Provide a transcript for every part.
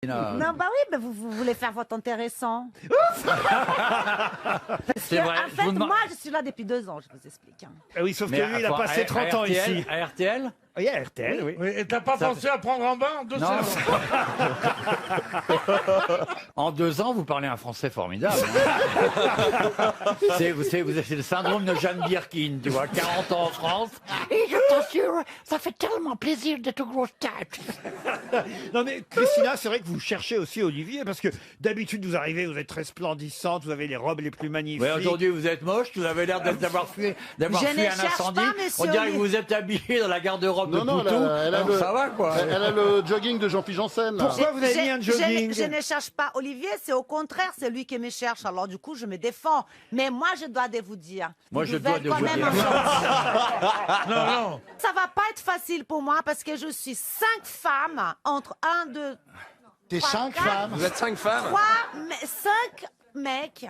Non, bah oui, mais vous voulez faire votre intéressant. C'est vrai. En fait, moi, je suis là depuis 2 ans, je vous explique. Ah oui, sauf que lui, il a passé 30 ans ici. À RTL? Oui, à RTL, oui. Oui, et t'as pas pensé à prendre un bain en 2 Non. secondes? En 2 ans, vous parlez un français formidable. C'est le syndrome de Jeanne Birkin, tu vois, 40 ans en France. Et je t'assure, ça fait tellement plaisir d'être grosse tête. Non mais Christina, c'est vrai que vous cherchez aussi Olivier, parce que d'habitude vous arrivez, vous êtes resplendissante, vous avez les robes les plus magnifiques. Ouais, aujourd'hui, vous êtes moche, vous avez l'air d'avoir fui Je un ne cherche incendie. pas, monsieur On dirait que Olivier. vous êtes habillé dans la garde-robe de Non, Poutou. elle a Alors, le- ça va, quoi. Elle a le jogging de Jean-Philippe Janssen. là. Pourquoi vous avez mis un jogging? Je ne cherche pas Olivier, c'est au contraire, c'est lui qui me cherche. Alors du coup, je me défends. Mais moi, je dois vous dire. Moi, vous je dois devez quand vous même dire. un jour. Non, non. Ça va pas être facile pour moi parce que je suis 5 femmes entre 1, 2, T'es 5 quatre. femmes. Vous êtes 5 femmes. 5 mecs.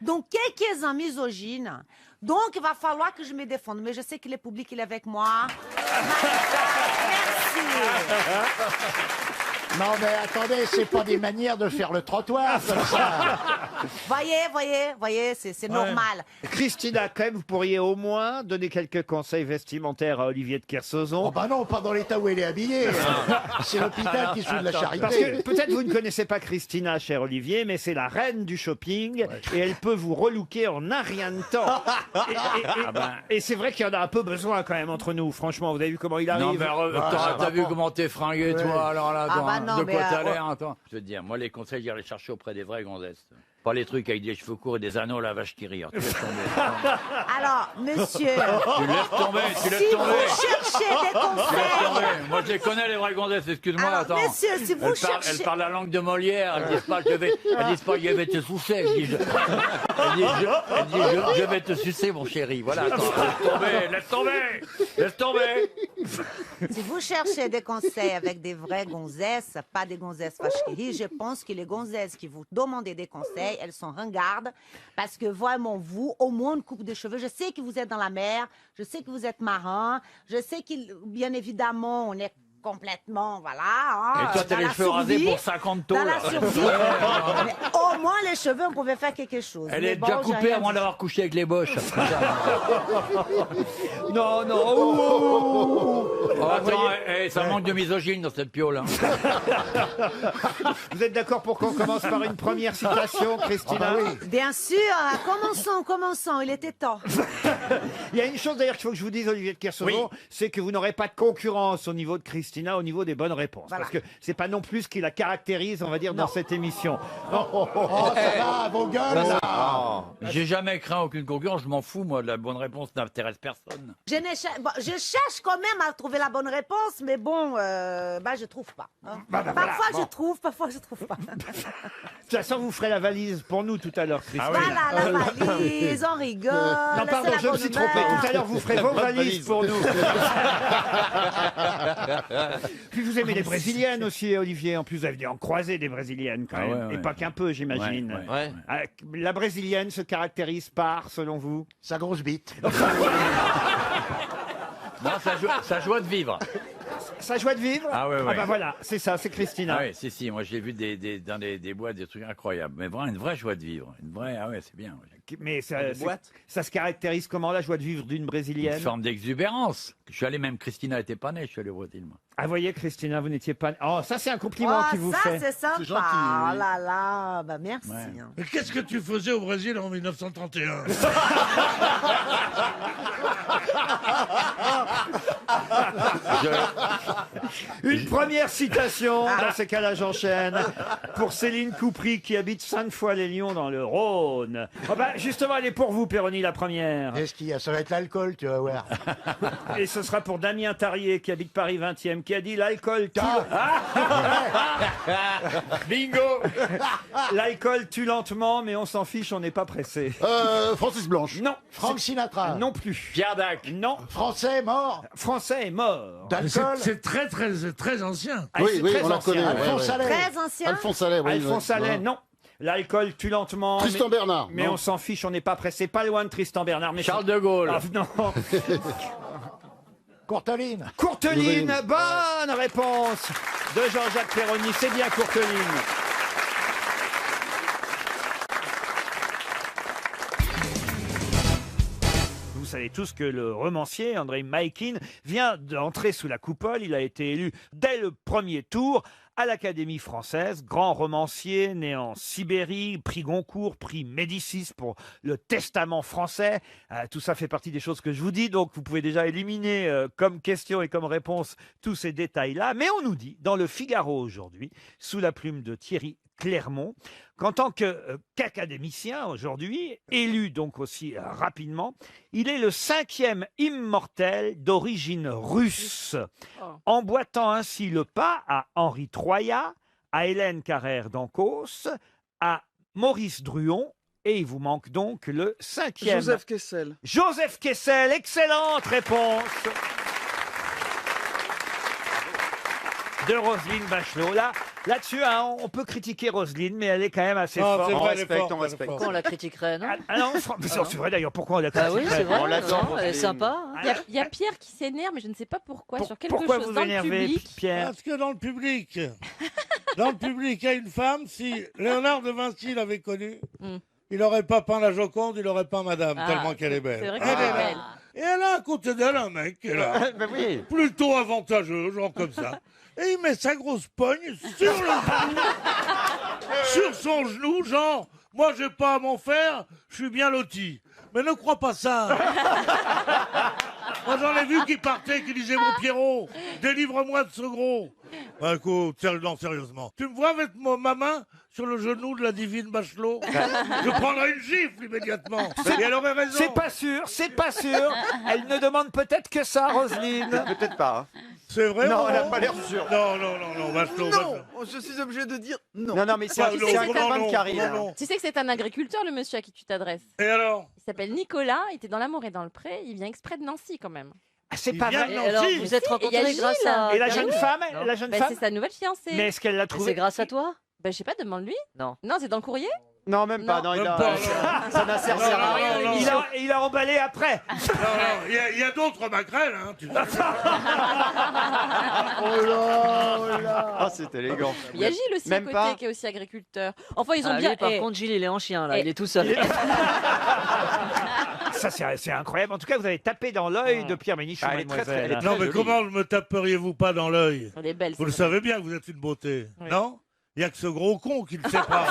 Donc quelques-uns misogynes. Donc il va falloir que je me défende. Mais je sais que le public il est avec moi. Merci. Non mais attendez, c'est pas des manières de faire le trottoir comme ça. Voyez, c'est normal. Christina, quand même, vous pourriez au moins donner quelques conseils vestimentaires à Olivier de Kersauzon. Oh bah non, pas dans l'état où elle est habillée. C'est l'hôpital qui suit de la Parce que charité. peut-être vous ne connaissez pas Christina, cher Olivier, mais c'est la reine du shopping et elle peut vous relooker en un rien de temps. Et c'est vrai qu'il y en a un peu besoin quand même entre nous. Franchement, vous avez vu comment il arrive. Non, mais t'as vu comment t'es fringué, toi, alors là, Ah attends, bah non, de mais, quoi t'as l'air, attends. Je veux te dire, moi, les conseils, j'irai les chercher auprès des vraies gonzesses. Pas les trucs avec des cheveux courts et des anneaux, la vache qui rit. Tu laisses tomber. Alors, monsieur, Tu laisses tomber, tu laisses si tomber. vous cherchez des Tu laisses conseils, tomber. Moi, je les connais, les vraies gonzesses, excuse-moi, alors, attends. monsieur, si vous cherchez... Elles parlent la langue de Molière, elles disent pas je vais te sucer, elles disent je vais te sucer, mon chéri. Voilà, attends, laisse tomber. Si vous cherchez des conseils avec des vraies gonzesses, pas des gonzesses fâcheries, je pense que les gonzesses qui vous demandent des conseils, elles sont ringardes parce que vraiment vous, au moins une coupe de cheveux, je sais que vous êtes dans la mer, je sais que vous êtes marin, je sais que bien évidemment on est complètement, voilà. Hein, Et toi, t'as dans les la cheveux rasés survie, pour 50 taux, dans là. la survie. Mais au moins les cheveux, on pouvait faire quelque chose. Elle Mais est bon, déjà j'ai coupée rien avant dit. d'avoir couché avec les boches. Non, non. Oh, attends, ça manque de misogyne dans cette piole. Hein. Vous êtes d'accord pour qu'on commence par une première citation, Christina? Bien sûr, commençons, il était temps. Il y a une chose d'ailleurs qu'il faut que je vous dise, Olivier de Kersauzon, c'est que vous n'aurez pas de concurrence au niveau de Christina, au niveau des bonnes réponses. Voilà. Parce que c'est pas non plus ce qui la caractérise, on va dire, dans cette émission. Oh ça va, vos gueules là. J'ai jamais craint aucune concurrence, je m'en fous, moi, la bonne réponse n'intéresse personne. Je cherche quand même à trouver la bonne réponse, mais bon, je trouve pas. Hein. Parfois je trouve, parfois je trouve pas. De toute façon, vous ferez la valise pour nous tout à l'heure, Christina. Voilà, la valise, on rigole. Non, pardon, c'est la je me bonne suis humeur. trompé. Tout à l'heure, vous ferez vos valises pour nous. Puis vous aimez les brésiliennes aussi, Olivier. En plus, vous avez dû en croiser des brésiliennes quand Ah même. ouais, Et ouais. pas qu'un peu, j'imagine. Ouais, Ouais. La brésilienne se caractérise par, selon vous? Sa grosse bite. Non, sa joie de vivre. Sa joie de vivre? Ah ouais, ouais. Ah bah voilà, c'est ça, c'est Christina. Ah oui, si, moi j'ai vu dans des boîtes des trucs incroyables. Mais vraiment une vraie joie de vivre. Une vraie, ah ouais, c'est bien. Mais Des boîtes. ça se caractérise comment, la joie de vivre d'une Une brésilienne? forme d'exubérance. Je suis allé, même Christina n'était pas née, je suis allé au Brésil, moi. Ah, voyez, Christina, vous n'étiez pas... Oh, ça, c'est un compliment qu'il vous ça fait. c'est sympa. C'est gentil, oui. Oh là là, bah merci. Ouais. hein. Mais qu'est-ce que tu faisais au Brésil en 1931? Une première citation, dans ces cas-là, j'enchaîne, pour Céline Coupry, qui habite Sainte-Foy-les-Lyons, dans le Rhône. Oh bah, justement, elle est pour vous, Péroni, la première. Qu'est-ce qu'il y a? Ça va être l'alcool, tu vas voir. Et ce sera pour Damien Tarier, qui habite Paris 20e, qui a dit l'alcool tue... Bingo. L'alcool tue lentement, mais on s'en fiche, on n'est pas pressé. Francis Blanche. Non. Frank Sinatra. Non plus. Pierre Dac. Non. Français mort. Français est mort. D'alcool. C'est très, très, très ancien. Ah, Oui, c'est oui, très on la ancien. connaît. Alphonse ouais. Allais. Très ancien. Alphonse Allais, oui. Alphonse ouais. Allais, non. L'alcool tue lentement. Tristan Bernard. Mais non. on s'en fiche, on n'est pas pressé. Pas loin de Tristan Bernard. Mais Charles de Gaulle. Ah, non. Courteline. Courteline, bonne réponse de Jean-Jacques Perroni. C'est bien Courteline. Vous savez tous que le romancier Andreï Maïkine vient d'entrer sous la coupole. Il a été élu dès le premier tour à l'Académie française. Grand romancier, né en Sibérie, prix Goncourt, prix Médicis pour le Testament français. Tout ça fait partie des choses que je vous dis, donc vous pouvez déjà éliminer comme question et comme réponse tous ces détails-là. Mais on nous dit, dans le Figaro aujourd'hui, sous la plume de Thierry Clermont, qu'en tant qu'académicien aujourd'hui, élu donc aussi rapidement, il est le 5e immortel d'origine russe, emboîtant ainsi le pas à Henri Troyat, à Hélène Carrère d'Ancos, à Maurice Druon, et il vous manque donc le 5e. Joseph Kessel. Joseph Kessel, excellente réponse de Roselyne Bachelot. Là-dessus, hein, on peut critiquer Roselyne, mais elle est quand même assez forte. C'est On vrai, respecte, on respecte. Pourquoi on la critiquerait, non? Non, c'est vrai d'ailleurs, pourquoi on la critiquerait? Ah oui, c'est vrai. On l'adore, Non, elle est Roselyne. sympa. Il y a Pierre qui s'énerve, mais je ne sais pas pourquoi, sur quelque Pourquoi chose vous dans le énervez, public. Pierre? Parce que dans le public, il y a une femme, si Léonard de Vinci l'avait connue, il n'aurait pas peint la Joconde, il n'aurait peint Madame, Ah, tellement qu'elle est belle. c'est vrai Elle qu'elle est est là. belle. Et elle a à côté d'elle un mec qui est là, Ben oui. plutôt avantageux, genre comme ça. Et il met sa grosse pogne sur le genou, sur son genou, genre, moi j'ai pas à m'en faire, je suis bien loti. Mais ne crois pas ça. Moi j'en ai vu qui partaient, qui disaient mon Pierrot, délivre-moi de ce gros. Bah, écoute, non, sérieusement. Tu me vois mettre ma main sur le genou de la divine Bachelot? Je prendrai une gifle immédiatement. Et elle aurait raison. C'est pas sûr, c'est pas sûr. Elle ne demande peut-être que ça, Roselyne. Peut-être pas. Hein. C'est vrai? Non, elle n'a Laurent pas l'air sûre. Non, Bachelot. Non, je suis obligé de dire non. Non, mais c'est Bah, un non, copain non, de Carrie, là. non. Tu sais que c'est un agriculteur, le monsieur à qui tu t'adresses. Et alors? Il s'appelle Nicolas, il était dans l'amour et dans le pré, il vient exprès de Nancy quand même. Ah, c'est Il pas vient vrai. de Et alors, Nancy. vous êtes Et il y a rencontrés Gilles. grâce à... Et la jeune Carrie? femme, Non. la jeune Bah, femme. c'est sa nouvelle fiancée. Mais est-ce qu'elle l'a C'est trouvé? grâce à toi? Bah, je sais pas, demande-lui. Non. Non, c'est dans le courrier. Non, même pas. Non, Même il a... pas, non. Ça n'a servi à rien. Non, Il a emballé après. il y a d'autres maquerelles, hein, tu sais. Oh là. Ah, c'est élégant. Il y a Gilles aussi Même à côté pas. qui est aussi agriculteur. Enfin, ils ont Ah, bien. lui, par eh, contre, Gilles, il est en chien, là. Eh. Il est tout seul. Ça, c'est incroyable. En tout cas, vous avez tapé dans l'œil de Pierre Bénichou, Ah, elle est très, très- mademoiselle. elle est Non, mais jolie. comment ne me taperiez-vous pas dans l'œil? Elle est belle. Vous le c'est vrai. savez bien que vous êtes une beauté, Oui. non? Il n'y a que ce gros con qui ne sait pas.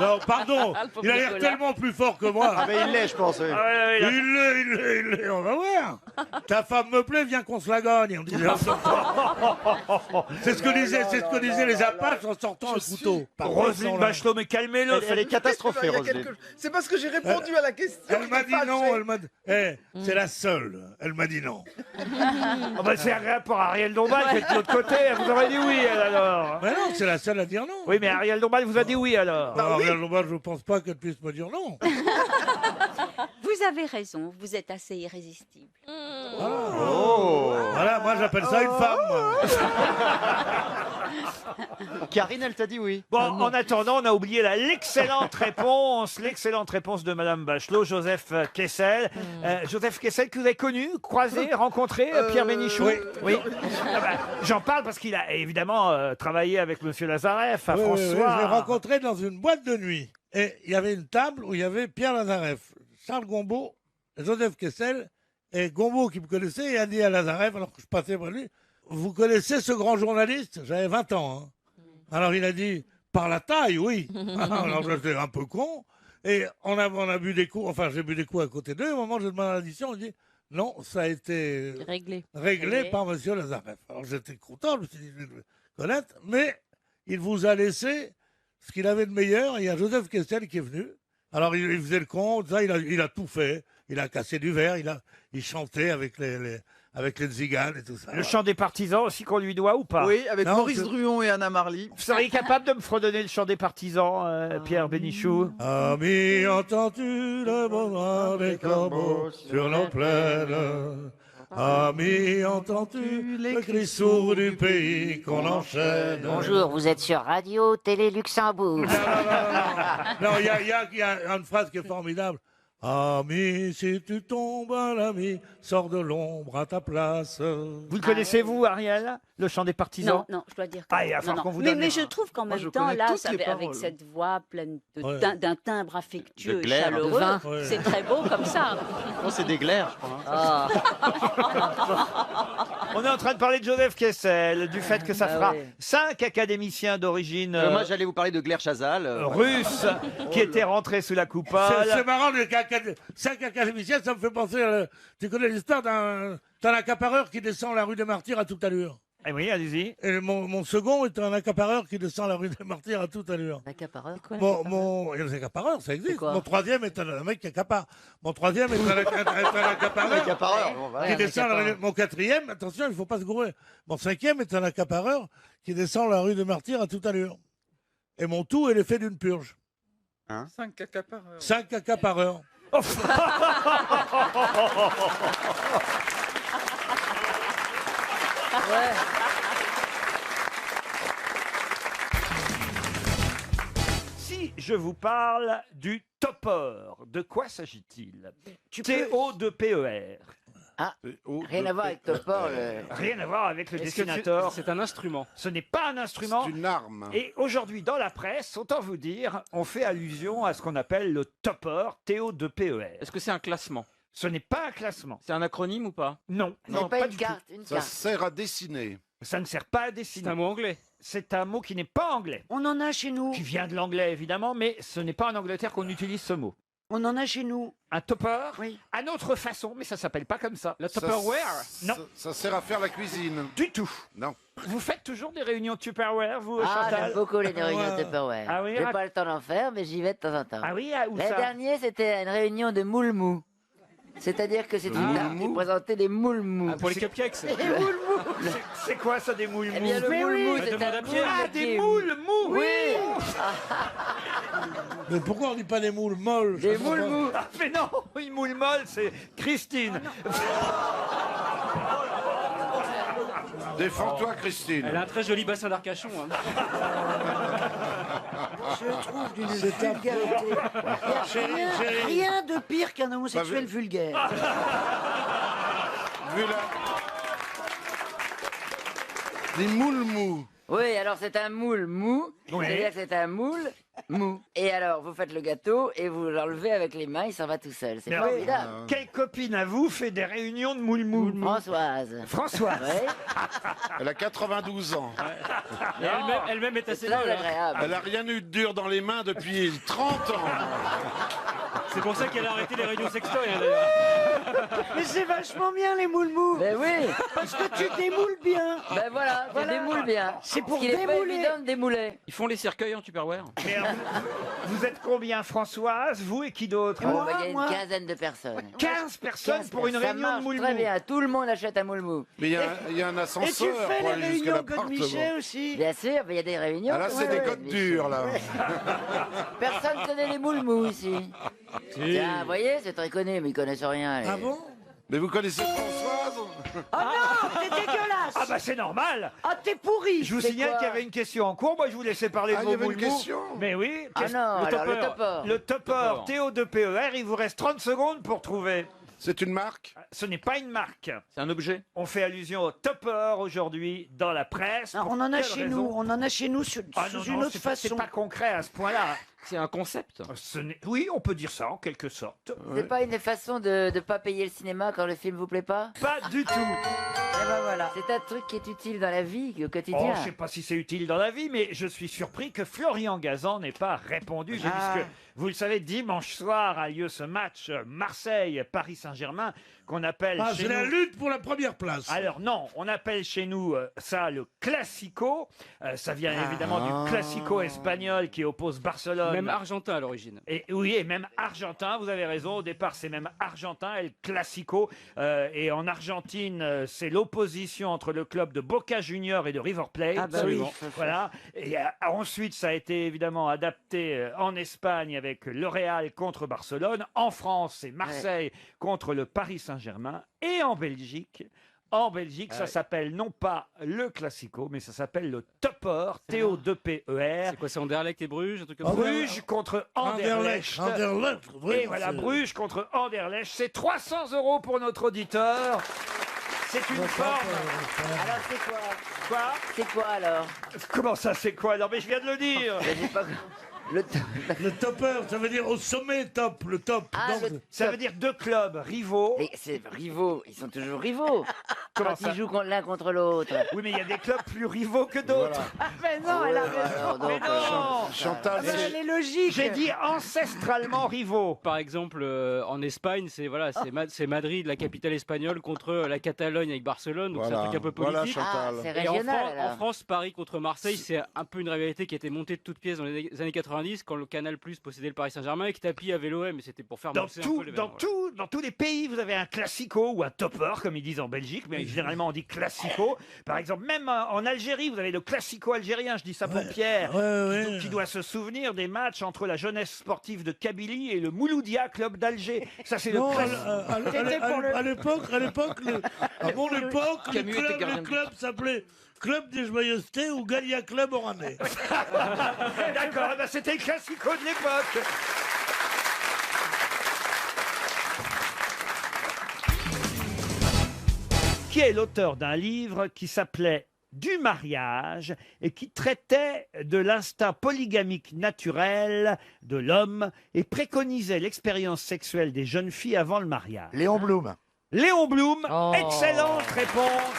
Non, pardon, Ah, le pauvre il a l'air Nicolas. tellement plus fort que moi. Ah, mais il l'est, je pense. Oui. Ah ouais, ouais, Il l'est, on va voir. Ta femme me plaît, viens qu'on se la gagne. On disait en sortant. C'est ce que disaient les Apaches en sortant un couteau. Par contre, Roselyne non, là. Bachelot, mais calmez-le. Elle est catastrophée, Il y a Roselyne. quelque- C'est parce que j'ai répondu à la question. Elle m'a dit non, elle m'a dit... Eh, c'est la seule. Elle m'a dit non. Ah bah, c'est un rapport à Ariel Dombal qui est de l'autre côté. Elle vous aurait dit oui, elle, alors. Mais non, c'est la seule à dire non. Oui, mais Ariel Dombal vous a dit oui, alors. Non, Ariel Dombal, je ne pense pas qu'elle puisse me dire non. Vous avez raison, vous êtes assez irrésistible. Voilà, moi j'appelle ça une femme. moi. Karine, elle t'a dit oui. Bon, en attendant, on a oublié l'excellente réponse de Madame Bachelot, Joseph Kessel. Joseph Kessel, que vous avez connu, croisé, rencontré, Pierre Bénichou. oui. Ah bah, j'en parle parce qu'il a évidemment travaillé avec Monsieur Lazareff à Oui, François. je l'ai rencontré dans une boîte de nuit. Et il y avait une table où il y avait Pierre Lazareff, Charles Gombault, Joseph Kessel, et Gombault qui me connaissait et a dit à Lazareff, alors que je passais près de lui, vous connaissez ce grand journaliste? J'avais 20 ans. Hein. Alors il a dit, par la taille, oui. Alors j'étais un peu con. Et on a bu des coups, enfin j'ai bu des coups à côté d'eux. Au moment où je demande l'addition, on dit, non, ça a été réglé par Monsieur Lazareff. Alors j'étais content, je me suis dit, je vais le connaître, mais il vous a laissé ce qu'il avait de meilleur. Il y a Joseph Kessel qui est venu. Alors il faisait le con, ça, il a tout fait. Il a cassé du verre, il chantait avec les tziganes et tout ça. Le chant des partisans aussi qu'on lui doit ou pas? Oui, avec Non, Maurice je- Druon et Anna Marly. Vous seriez capable de me fredonner le chant des partisans, Pierre Bénichou? Ami, entends-tu le bonheur des corbeaux sur nos plaines? Ami, entends-tu le cri sourd du pays qu'on enchaîne? Bonjour, vous êtes sur Radio Télé Luxembourg. Non, il y a une phrase qui est formidable. Ami, si tu tombes, un ami, sors de l'ombre à ta place. Vous le connaissez, vous, Ariel, le chant des partisans? Non, je dois dire que Ah, il va non, falloir non. qu'on vous mais, donne mais les- je trouve qu'en Moi, même je temps, connais là, toutes les avec paroles. cette voix pleine Ouais. d'un timbre affectueux De et glaire. chaleureux, De vin. Ouais. c'est très beau comme ça. Non, c'est des glaires, je crois. hein. Ah. On est en train de parler de Joseph Kessel, du fait que ça Ah fera ouais. 5 académiciens d'origine Moi, j'allais vous parler de Glaire Chazal. russe qui étaient rentrés sous la C'est coupole. marrant, les 5 académiciens, ça me fait penser à... Tu connais l'histoire d'un accapareur qui descend la rue des Martyrs à toute allure. Eh oui, allez-y. Et mon second est un accapareur qui descend la rue des Martyrs à toute allure. L'accapareur. Il y a des accapareurs, ça existe. quoi Mon troisième est un mec qui accapare. Mon troisième est un accapareur Accapareur, bon, voilà. qui descend la rue des... Mon quatrième, attention, il ne faut pas se gourer. Mon cinquième est un accapareur qui descend la rue des Martyrs à toute allure. Et mon tout est l'effet d'une purge. 5 accapareurs. 5 accapareurs. Si je vous parle du topper, de quoi s'agit-il? T-O-2-P-E-R. Rien à voir avec Topor. Rien à voir avec le Est-ce que dessinateur. c'est un instrument? Ce n'est pas un instrument. C'est une arme. Et aujourd'hui, dans la presse, autant vous dire, on fait allusion à ce qu'on appelle le topper, T-O-2-P-E-R. Est-ce que c'est un classement? Ce n'est pas un classement. C'est un acronyme ou pas? Non. Non, pas pas du une tout. carte, une Ça sert à dessiner. Ça ne sert pas à dessiner. C'est un mot anglais. C'est un mot qui n'est pas anglais. On en a chez nous. Qui vient de l'anglais, évidemment, mais ce n'est pas en Angleterre qu'on utilise ce mot. On en a chez nous. Un topper Oui. À notre façon, mais ça s'appelle pas comme ça. La Ça- Tupperware? Non. Ça sert à faire la cuisine. Du tout. Non. Vous faites toujours des réunions Tupperware, vous, Oh, Ah, Chantal j'aime beaucoup les réunions Ouais. Tupperware. Ah oui, J'ai rac- pas le temps d'en faire, mais j'y vais de temps en temps. Ah oui, ah, où Le ça dernier, c'était une réunion de moules mous. C'est-à-dire que c'est une table qui présentait des moules mous. Pour les cupcakes? Des moules mous. C'est quoi ça, des moules Eh bien, le mous moule mou, Bah, c'est demande un à Pierre. Ah, des moules mous Oui, Mais pourquoi on dit pas des moules molles? des moules mous. Ah, mais non, une moule molle, c'est Christine. Défends-toi, Christine. Elle a un très joli bassin d'Arcachon. Hein. Je trouve d'une C'est un peu- vulgarité. Chérie, chérie. Rien de pire qu'un homosexuel Pas vu. vulgaire. Vu la... Des moules mous. Oui, alors c'est un moule mou. Oui. C'est-à-dire que c'est un moule mou. Et alors, vous faites le gâteau et vous l'enlevez avec les mains, il s'en va tout seul. C'est Mais formidable. Quelle copine à vous fait des réunions de moules mous Françoise. Françoise. Oui, Elle a 92 ans. Et elle-même est assez très molle. Hein. agréable. Elle a rien eu de dur dans les mains depuis 30 ans. C'est pour ça qu'elle a arrêté les réunions sextoys. Hein, d'ailleurs. Mais c'est vachement bien les moules mous. Ben oui, parce que tu démoules bien. Ben voilà, tu démoules bien. C'est pour démouler. Il est pas évident de démouler. Ils font les cercueils en Tupperware. Mais alors, vous êtes combien, Françoise? Vous et qui d'autre? Oh, ben, il y a une quinzaine de personnes. 15 personnes 15 pour une personnes. Ça réunion de marche moule très mou. bien, tout le monde achète un moule mou. Mais il y a un ascenseur pour aller jusqu'à l'appartement. aussi. Bien sûr, il y a des réunions. Ah là, c'est Ouais, des ouais, côtes bien dures, sûr. là. Personne connaît les moules mous ici. Tiens, vous voyez, c'est très connu, mais ils connaissent rien. les- Ah bon? Mais vous connaissez Françoise? Oh non, c'est dégueulasse. Ah bah c'est normal. Ah, t'es pourri. Je vous C'est signale quoi qu'il y avait une question en cours. Moi, je vous laissais parler de Ah, il vos y avait une moules mous. question. Mais oui. Ah non, alors le topper. Le topper, T-O-2-P-E-R, il vous reste 30 secondes pour trouver. C'est une marque? Ce n'est pas une marque. C'est un objet. On fait allusion au topper aujourd'hui dans la presse. Non, Pour on en a quelle chez raison nous, on en a chez nous sous Ah non, une non, autre c'est façon. pas concret à ce point-là. C'est un concept. Oui, on peut dire ça en quelque sorte. C'est pas une façon de ne pas payer le cinéma quand le film vous plaît pas? Pas du tout. Eh ben voilà. C'est un truc qui est utile dans la vie, au Oh, quotidien. je sais pas si c'est utile dans la vie, mais je suis surpris que Florian Gazan n'ait pas répondu. J'ai Ah. vu que, vous le savez, dimanche soir a lieu ce match Marseille-Paris Saint-Germain qu'on appelle Ah, chez c'est la nous... lutte pour la première place. Alors non, on appelle chez nous ça le Classico. Ça vient évidemment du Classico espagnol qui oppose Barcelone. Même argentin à l'origine. Et oui, et même argentin, vous avez raison, au départ c'est même argentin, El Clasico, et en Argentine c'est l'opposition entre le club de Boca Juniors et de River Plate. Ah bah oui. Voilà. Et ensuite ça a été évidemment adapté en Espagne avec le Real contre Barcelone, en France c'est Marseille contre le Paris Saint-Germain, et en Belgique en Belgique. Ça s'appelle non pas le Classico, mais ça s'appelle le Topper, T-O-2-P-E-R. C'est quoi, c'est Anderlecht et Bruges, un truc comme ça Bruges contre Anderlecht. Anderlecht, oui, Et voilà, c'est- Bruges contre Anderlecht. C'est 300 € pour notre auditeur. C'est une forme. Alors c'est quoi Quoi C'est quoi alors Comment ça, c'est quoi? Non, mais je viens de le dire. Le topper, ça veut dire au sommet top, le top. Ah, Donc, le- Ça veut dire deux clubs rivaux. Mais c'est rivaux, ils sont toujours rivaux. Comment Quand ça ils jouent l'un contre l'autre. Oui, mais il y a des clubs plus rivaux que d'autres. Mais non, elle a raison. Alors, donc, Mais non Chantal, Mais elle est logique. J'ai dit ancestralement rivaux. Par exemple, en Espagne, c'est Madrid, la capitale espagnole, contre la Catalogne avec Barcelone, donc c'est un truc un peu politique. Ah, c'est Et régional. en France, Paris contre Marseille, c'est un peu une rivalité qui a été montée de toutes pièces dans les années 90, quand le Canal Plus possédait le Paris Saint-Germain et que Tapi avait l'OM, et c'était pour faire monter un peu les Dans tous les pays, vous avez un classico ou un topper, comme ils disent en Belgique, mais généralement on dit classico. Par exemple, même en Algérie, vous avez le classico algérien, je dis ça pour Pierre, qui doit se souvenir des matchs entre la jeunesse sportive de Kabylie et le Mouloudia Club d'Alger. Ça, c'est le non, classico. à l'époque, à mon époque, Camus était gardien le de club s'appelait Club des Joyeusetés ou Gallia Club Oranais. D'accord, eh ben, c'était le classico de l'époque. Qui est l'auteur d'un livre qui s'appelait Du mariage et qui traitait de l'instinct polygamique naturel de l'homme et préconisait l'expérience sexuelle des jeunes filles avant le mariage? Léon Blum. Léon Blum, Oh. excellente réponse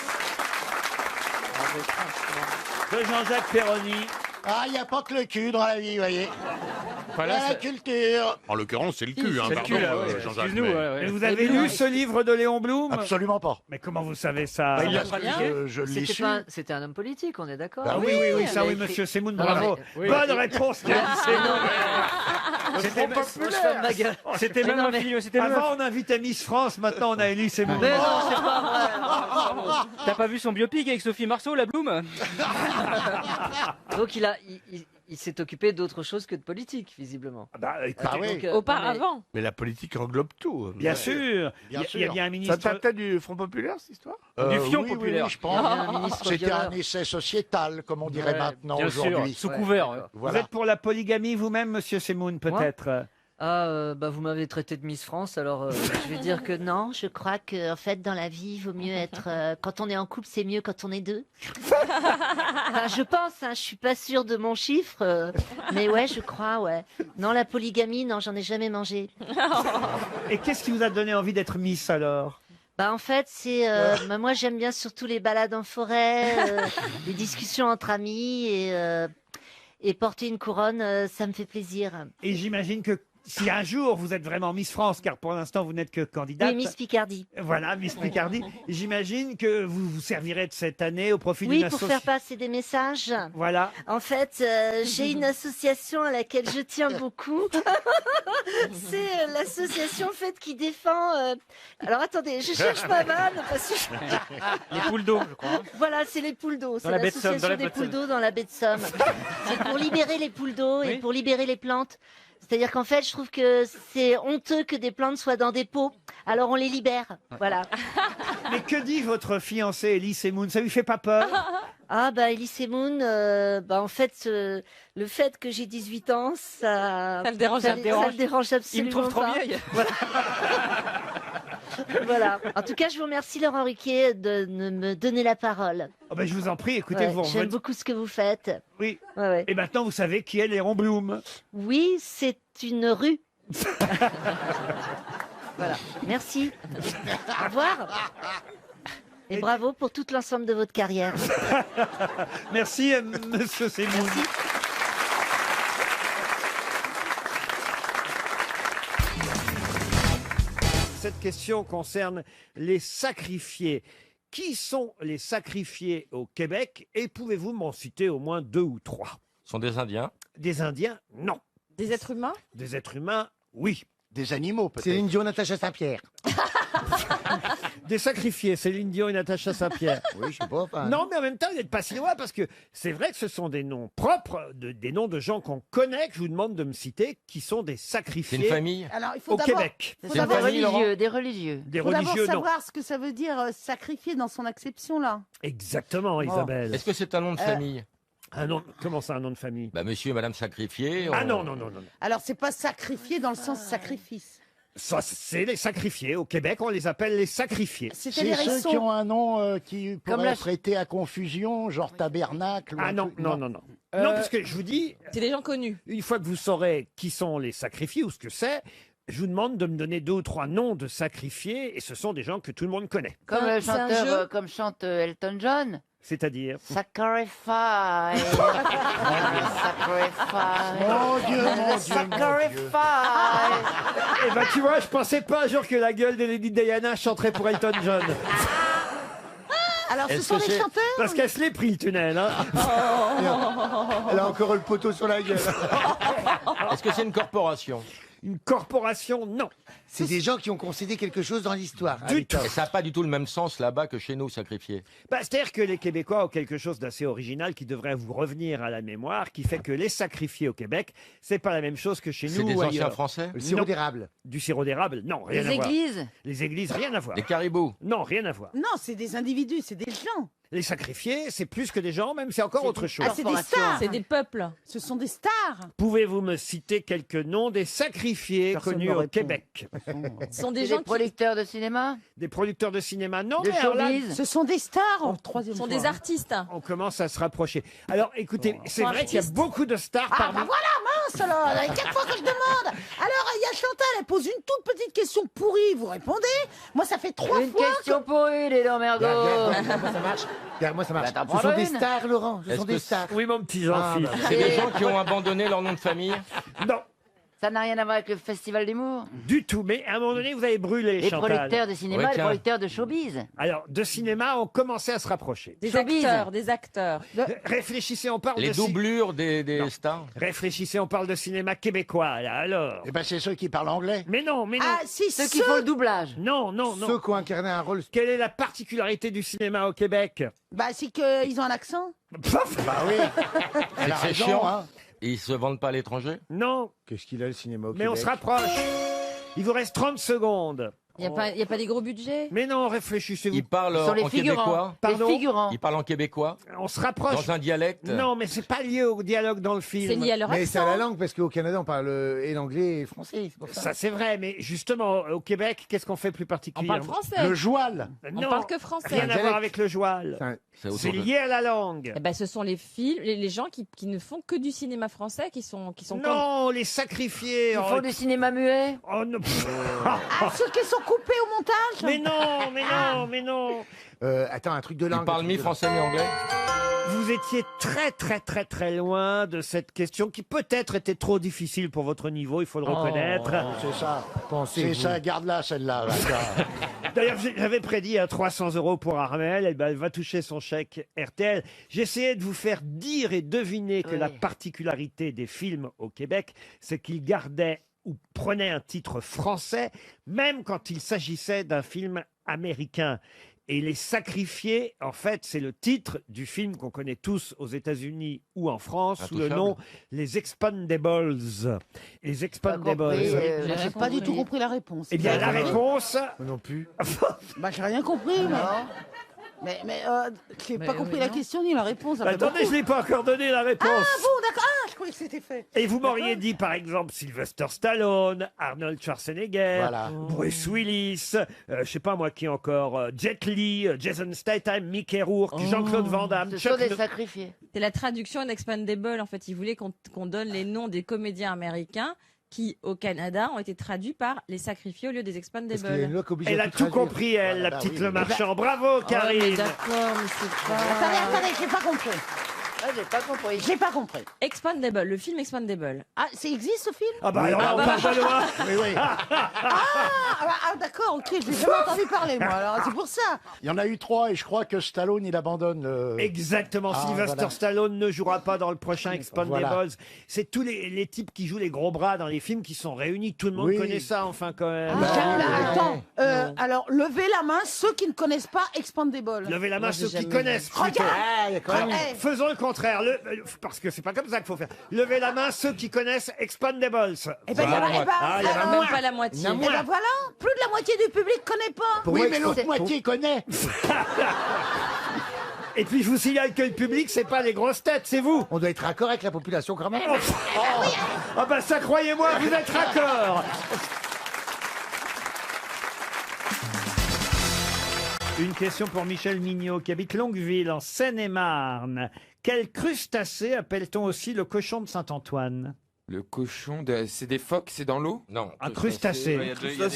de Jean-Jacques Perroni. Ah, il n'y a pas que le cul dans la vie, vous voyez. La culture. En l'occurrence, c'est le cul, hein, C'est le pardon, cul, là, ouais. Jean-Jacques. Excuse-nous, mais- ouais, ouais. Et vous avez lu ce livre de Léon Blum? Absolument pas. Mais comment vous savez ça? Bah, il l'a pratiqué. je l'ai C'était su. pas un- c'était un homme politique, on est d'accord. Bah Oui, oui, oui, ça il a oui, écrit- monsieur Semoun, Non, bravo. mais- Bonne réponse, Thierry Semoun. C'était Moi, je ferme ma gueule. C'était Mais même non, un mais- film, c'était même un- Avant, on invitait Miss France, maintenant, on a Elie Semoun. Mais non, c'est pas vrai. T'as pas vu son biopic avec Sophie Marceau, la Bloom? Donc il s'est occupé d'autre chose que de politique, visiblement. Bah, écoutez, Ah oui. Donc, Auparavant. Mais la politique englobe tout. bien sûr. Bien Il y a sûr. bien un Ça ministre. datait du Front Populaire, cette histoire? Du fion oui, populaire. Oui, je pense. un ministre C'était violeur. un essai sociétal, comme on dirait Ouais, maintenant Bien sûr, aujourd'hui. sous couvert. ouais. Vous Voilà. êtes pour la polygamie vous-même, monsieur Semoun, peut-être? Bah vous m'avez traité de Miss France, alors je vais dire que non. Non, je crois que en fait, dans la vie, il vaut mieux être. Quand on est en couple, c'est mieux quand on est deux. Enfin, je pense, hein, je suis pas sûre de mon chiffre, mais ouais, je crois, ouais. Non, la polygamie, non, j'en ai jamais mangé. Et qu'est-ce qui vous a donné envie d'être Miss, alors? Bah en fait, c'est bah, moi j'aime bien surtout les balades en forêt, les discussions entre amis et porter une couronne, ça me fait plaisir. Et j'imagine que si un jour vous êtes vraiment Miss France, car pour l'instant vous n'êtes que candidate. Oui, Miss Picardie. Voilà, Miss Picardie. J'imagine que vous vous servirez de cette année au profit Oui, d'une pour association. faire passer des messages. Voilà. En fait, j'ai une association à laquelle je tiens beaucoup. C'est l'association en fait qui défend. Alors attendez, je cherche ma vanne parce que Les poules d'eau, je crois. voilà, c'est les poules d'eau. C'est la baie de Somme, dans l'association la des baie de poules Somme. d'eau dans la baie de Somme. C'est pour libérer les poules d'eau et Oui. pour libérer les plantes. C'est-à-dire qu'en fait, je trouve que c'est honteux que des plantes soient dans des pots. Alors on les libère. Voilà. Mais que dit votre fiancé Elie Semoun? Ça lui fait pas peur? Ah bah Elise Moon, bah en fait le fait que j'ai 18 ans, ça Ça le dérange, ça ça le dérange. le dérange Il absolument me trouve trop pas. vieille. Voilà. En tout cas, je vous remercie Laurent Ruquier de me donner la parole. Oh ben, je vous en prie, écoutez, Ouais, vous j'aime revenez. beaucoup ce que vous faites. Oui. Ouais, ouais. Et maintenant, vous savez qui est Léon Blum. Oui, c'est une rue. Voilà. Merci. Au revoir. Et bravo pour tout l'ensemble de votre carrière. Merci, monsieur Semoun. Cette question concerne les sacrifiés. Qui sont les sacrifiés au Québec? Et pouvez-vous m'en citer au moins 2 ou 3? Ce sont des Indiens. Des Indiens? Non. Des êtres humains? Des êtres humains? Oui. Des animaux, peut-être. Céline Dion, Natacha Saint-Pierre. Des sacrifiés, Céline Dion et Natacha Saint-Pierre. Oui, je sais pas. enfin. Non, mais en même temps, vous n'êtes pas si loin parce que c'est vrai que ce sont des noms propres, des noms de gens qu'on connaît, que je vous demande de me citer, qui sont des sacrifiés. C'est une famille. Alors, il faut Au d'abord- Québec. faut Des d'abord- religieux, des religieux. Des faut d'abord religieux, non. savoir ce que ça veut dire sacrifier dans son acception, là. Exactement, Isabelle. Est-ce que c'est un nom de famille Un nom, comment ça, un nom de famille Bah, monsieur et madame sacrifié. Ah non, non, non, non. non. Alors, c'est pas sacrifier dans le sens sacrifice. Ça, c'est les sacrifiés. Au Québec, on les appelle les sacrifiés. C'est ceux qui ont un nom qui Comme pourrait la- prêter à confusion, genre tabernacle. ou Ah un non, truc, non, non, non. Non, parce que je vous dis, C'est des gens connus. une fois que vous saurez qui sont les sacrifiés ou ce que c'est, je vous demande de me donner 2 ou 3 noms de sacrifiés, et ce sont des gens que tout le monde connaît. Comme C'est un- le c'est un chanteur, jeu comme chante Elton John. C'est-à-dire Sacrifice. Sacrifice. Mon Dieu, mon Dieu. Sacrifice. Eh ben, tu vois, je pensais pas un jour que la gueule de Lady Diana chanterait pour Elton John. Alors, ce Est-ce sont que les c'est- chanteurs Parce qu'elle se l'est pris, le tunnel. Hein. Elle a encore le poteau sur la gueule. Est-ce que c'est une corporation Une corporation, non. C'est des gens qui ont concédé quelque chose dans l'histoire. Du tout. Et ça n'a pas du tout le même sens là-bas que chez nous, sacrifié. Bah, c'est-à-dire que les Québécois ont quelque chose d'assez original qui devrait vous revenir à la mémoire, qui fait que les sacrifiés au Québec, c'est pas la même chose que chez C'est nous des ou anciens ailleurs. Français Le sirop Non. d'érable. Du sirop d'érable, non, rien Les à voir. églises. Les églises, rien à voir. Des caribous. Non, rien à voir. Non, c'est des individus, c'est des gens. Les sacrifiés, c'est plus que des gens, même c'est encore autre chose. Ah, c'est des stars. C'est des peuples. Ce sont des stars. Pouvez-vous me citer quelques noms des sacrifiés Personne connus ne au répond. Québec? Ce sont des Des gens qui producteurs de cinéma. Des producteurs de cinéma? Non, De mais alors là, showbiz. Ce sont des stars en troisième sont fois. des artistes. on commence à se rapprocher. Alors, écoutez, c'est Sont vrai qu'il y a artistes. beaucoup de stars Ah parmi... bah voilà, mince alors, il y a 4 fois que je demande. Alors, il y a Chantal, elle pose une toute petite question pourrie, vous répondez. Moi, ça fait 3 Une fois question pourrie, les dents mergots. Regarde-moi, ça marche. Regarde-moi, ça marche. Bah, t'en Ce sont prends des une. stars, Laurent. Ce Est-ce sont que des c'est- stars. Oui, mon petit Jean-Philippe. Ah, C'est des gens qui ont abandonné leur nom de famille. Non, Ça n'a rien à voir avec le festival d'humour. du tout. Mais à un moment donné, vous avez brûlé, Les Chantal. producteurs de cinéma, Ouais, les tiens. producteurs de showbiz. Alors, de cinéma, on commençait à se rapprocher. Des Showbiz. acteurs, des acteurs. Réfléchissez, on parle Les de... doublures des Non. stars. Réfléchissez, on parle de cinéma québécois, là, alors. Eh ben, c'est ceux qui parlent anglais. Mais non, mais non. Ah, si, Ceux qui font le doublage. Non, non, non. Ceux qui ont incarné un rôle. Quelle est la particularité du cinéma au Québec? Bah, c'est qu'ils ont un accent. Bah oui. Elle a C'est raison, chiant. hein. Et ils se vendent pas à l'étranger. Non, Qu'est-ce qu'il a, le cinéma au mais on Québec se rapproche. Il vous reste 30 secondes. Il n'y a pas des gros budgets. Mais non, réfléchissez-vous. Ils parlent Ce sont les en figurants. québécois. Pardon Les figurants. Ils parlent en québécois. On se rapproche. Dans un dialecte. Non, mais c'est pas lié au dialogue dans le film. C'est lié à leur Mais c'est à accent. la langue, parce qu'au Canada, on parle et l'anglais et le français. C'est pour ça. Ça, c'est vrai, mais justement, au Québec, qu'est-ce qu'on fait plus On particulièrement parle français. Le joual. On Non, parle que français. rien à dialecte. voir avec le joual. C'est autour C'est de- lié à la langue. Eh ben, ce sont les films, les gens qui ne font que du cinéma français, qui sont comme... Non, les sacrifiés. Ils Oh, font du cinéma muet. oh, non. Ah, ceux qui sont coupés au montage. Mais non, mais non, mais non. Attends, un truc de langue. Ils parlent un truc de mi-français, mi-anglais. Vous étiez très, très, très, très loin de cette question qui peut-être était trop difficile pour votre niveau, il faut le reconnaître. langue. C'est ça. C'est ça, garde-la, celle-là. D'ailleurs, j'avais prédit à 300 € pour Armel. Eh ben, elle va toucher son chèque RTL. J'essayais de vous faire dire et deviner que Oui. la particularité des films au Québec, c'est qu'ils gardaient ou prenaient un titre français, même quand il s'agissait d'un film américain. Et Les Sacrifiés, en fait, c'est le titre du film qu'on connaît tous aux États-Unis ou en France sous le Intouchable. nom Les Expendables. Les Expendables. compris, J'ai pas du tout compris la réponse. Eh bien, la réponse, Non plus. Bah, j'ai rien compris. Mais j'ai pas compris la question ni la réponse. ça fait attendez, beaucoup. je l'ai pas encore donné la réponse. Ah bon, d'accord. Ah, je croyais que c'était fait. Et vous m'auriez dit, par exemple, Sylvester Stallone, Arnold Schwarzenegger, Voilà. Bruce Willis, je sais pas moi qui encore, Jet Li, Jason Statham, Mickey Rourke, Jean-Claude Van Damme, Ce sont des sacrifiés. C'est la traduction d'Expandable. En fait, ils voulaient qu'on donne les noms des comédiens américains qui, au Canada, ont été traduits par les sacrifiés au lieu des Parce qu'il y a une Expandables. loi qui oblige Elle à a tout traduire. compris, elle, Voilà, la bah petite oui. Le Marchand. Bravo, Oh, mais Karine. d'accord, mais c'est pas... Attendez, j'ai pas compris. j'ai pas compris. J'ai pas compris. Expandable, le film Expandable. Ah, ça existe ce film? Ah bah alors là, on parle de loin. Oui, oui. D'accord, ok, j'ai jamais entendu parler, moi, alors c'est pour ça. Il y en a eu 3 et je crois que Stallone, il abandonne le... Exactement, Ah, Sylvester voilà. Stallone ne jouera pas dans le prochain Expandables. Voilà. C'est tous les types qui jouent les gros bras dans les films qui sont réunis. Tout le monde Oui. connaît ça, enfin, quand même. Attends, alors, levez la main ceux qui ne connaissent pas Expandable. Levez la main Moi, ceux j'ai qui jamais connaissent. Regarde. plutôt. Ah, il y a quand même... Faisons le contraire, parce que c'est pas comme ça qu'il faut faire. Levez la main ceux qui connaissent Expandables. Eh ben, il y en a- eh ben, Ah, il y en a alors, Même pas la moitié. Il y en a eh moins. ben voilà, plus de la moitié du public connaît pas. Oui, mais l'autre c'est- moitié connaît. Et puis je vous signale que le public, c'est pas les grosses têtes, c'est vous. On doit être raccord avec la population quand même. Ah bah ça, croyez-moi, vous êtes raccord. Une question pour Michel Mignot, qui habite Longueville, en Seine-et-Marne. Quel crustacé appelle-t-on aussi le cochon de Saint-Antoine? Le cochon, c'est des phoques, c'est dans l'eau? Non. Un crustacé.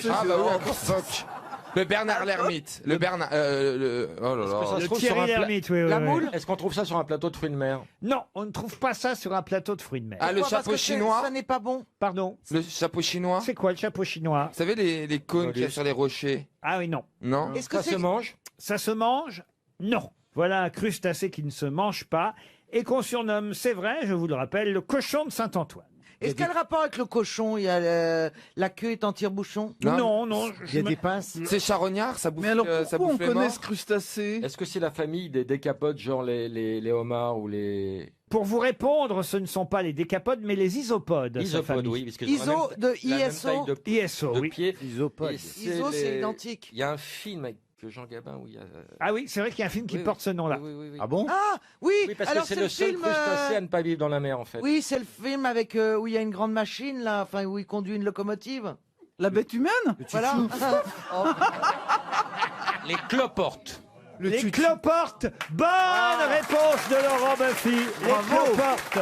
Ah bah oui, encore phoque. Le Bernard l'ermite. Le Bernard... oh là là. Le Thierry Lhermitte, oui, oui, oui. Est-ce qu'on trouve ça sur un plateau de fruits de mer? Non, on ne trouve pas ça sur un plateau de fruits de mer. Ah, le chapeau chinois? n'est pas bon. Pardon? Le chapeau chinois? C'est quoi le chapeau chinois? Vous savez les cônes qu'il y a sur les rochers? Ah oui, non. Non? Est-ce que Ça c'est se mange? Ça se mange? Non. Voilà un crustacé qui ne se mange pas et qu'on surnomme, c'est vrai, je vous le rappelle, le cochon de Saint-Antoine. Est-ce qu'il y a le rapport avec le cochon? Il y a la queue est en tire-bouchon? Non, non. Il y a des pinces. C'est charognard, ça bouffe, Mais alors ça pourquoi on bouffe les connaît morts? ce crustacé? Est-ce que c'est la famille des décapodes, genre les homards ou les... Pour vous répondre, ce ne sont pas les décapodes, mais les isopodes. sa Isopodes, famille. oui. Parce que ISO de la même ISO. taille de ISO, oui. pied. Isopodes. Et ISO, c'est identique. Il y a un film avec Jean Gabin où il y a... Ah oui, c'est vrai qu'il y a un film qui Oui, porte ce nom-là. Oui, oui, oui. Ah bon? Ah, oui, Oui, parce alors que c'est le le seul film. crustacé à ne pas vivre dans la mer, en fait. Oui, c'est le film avec où il y a une grande machine, là, enfin, où il conduit une locomotive. La bête humaine? Voilà. Oh. Les cloportes. Les cloportes. Bonne réponse de Laurent Baffy. Les Bravo. cloportes.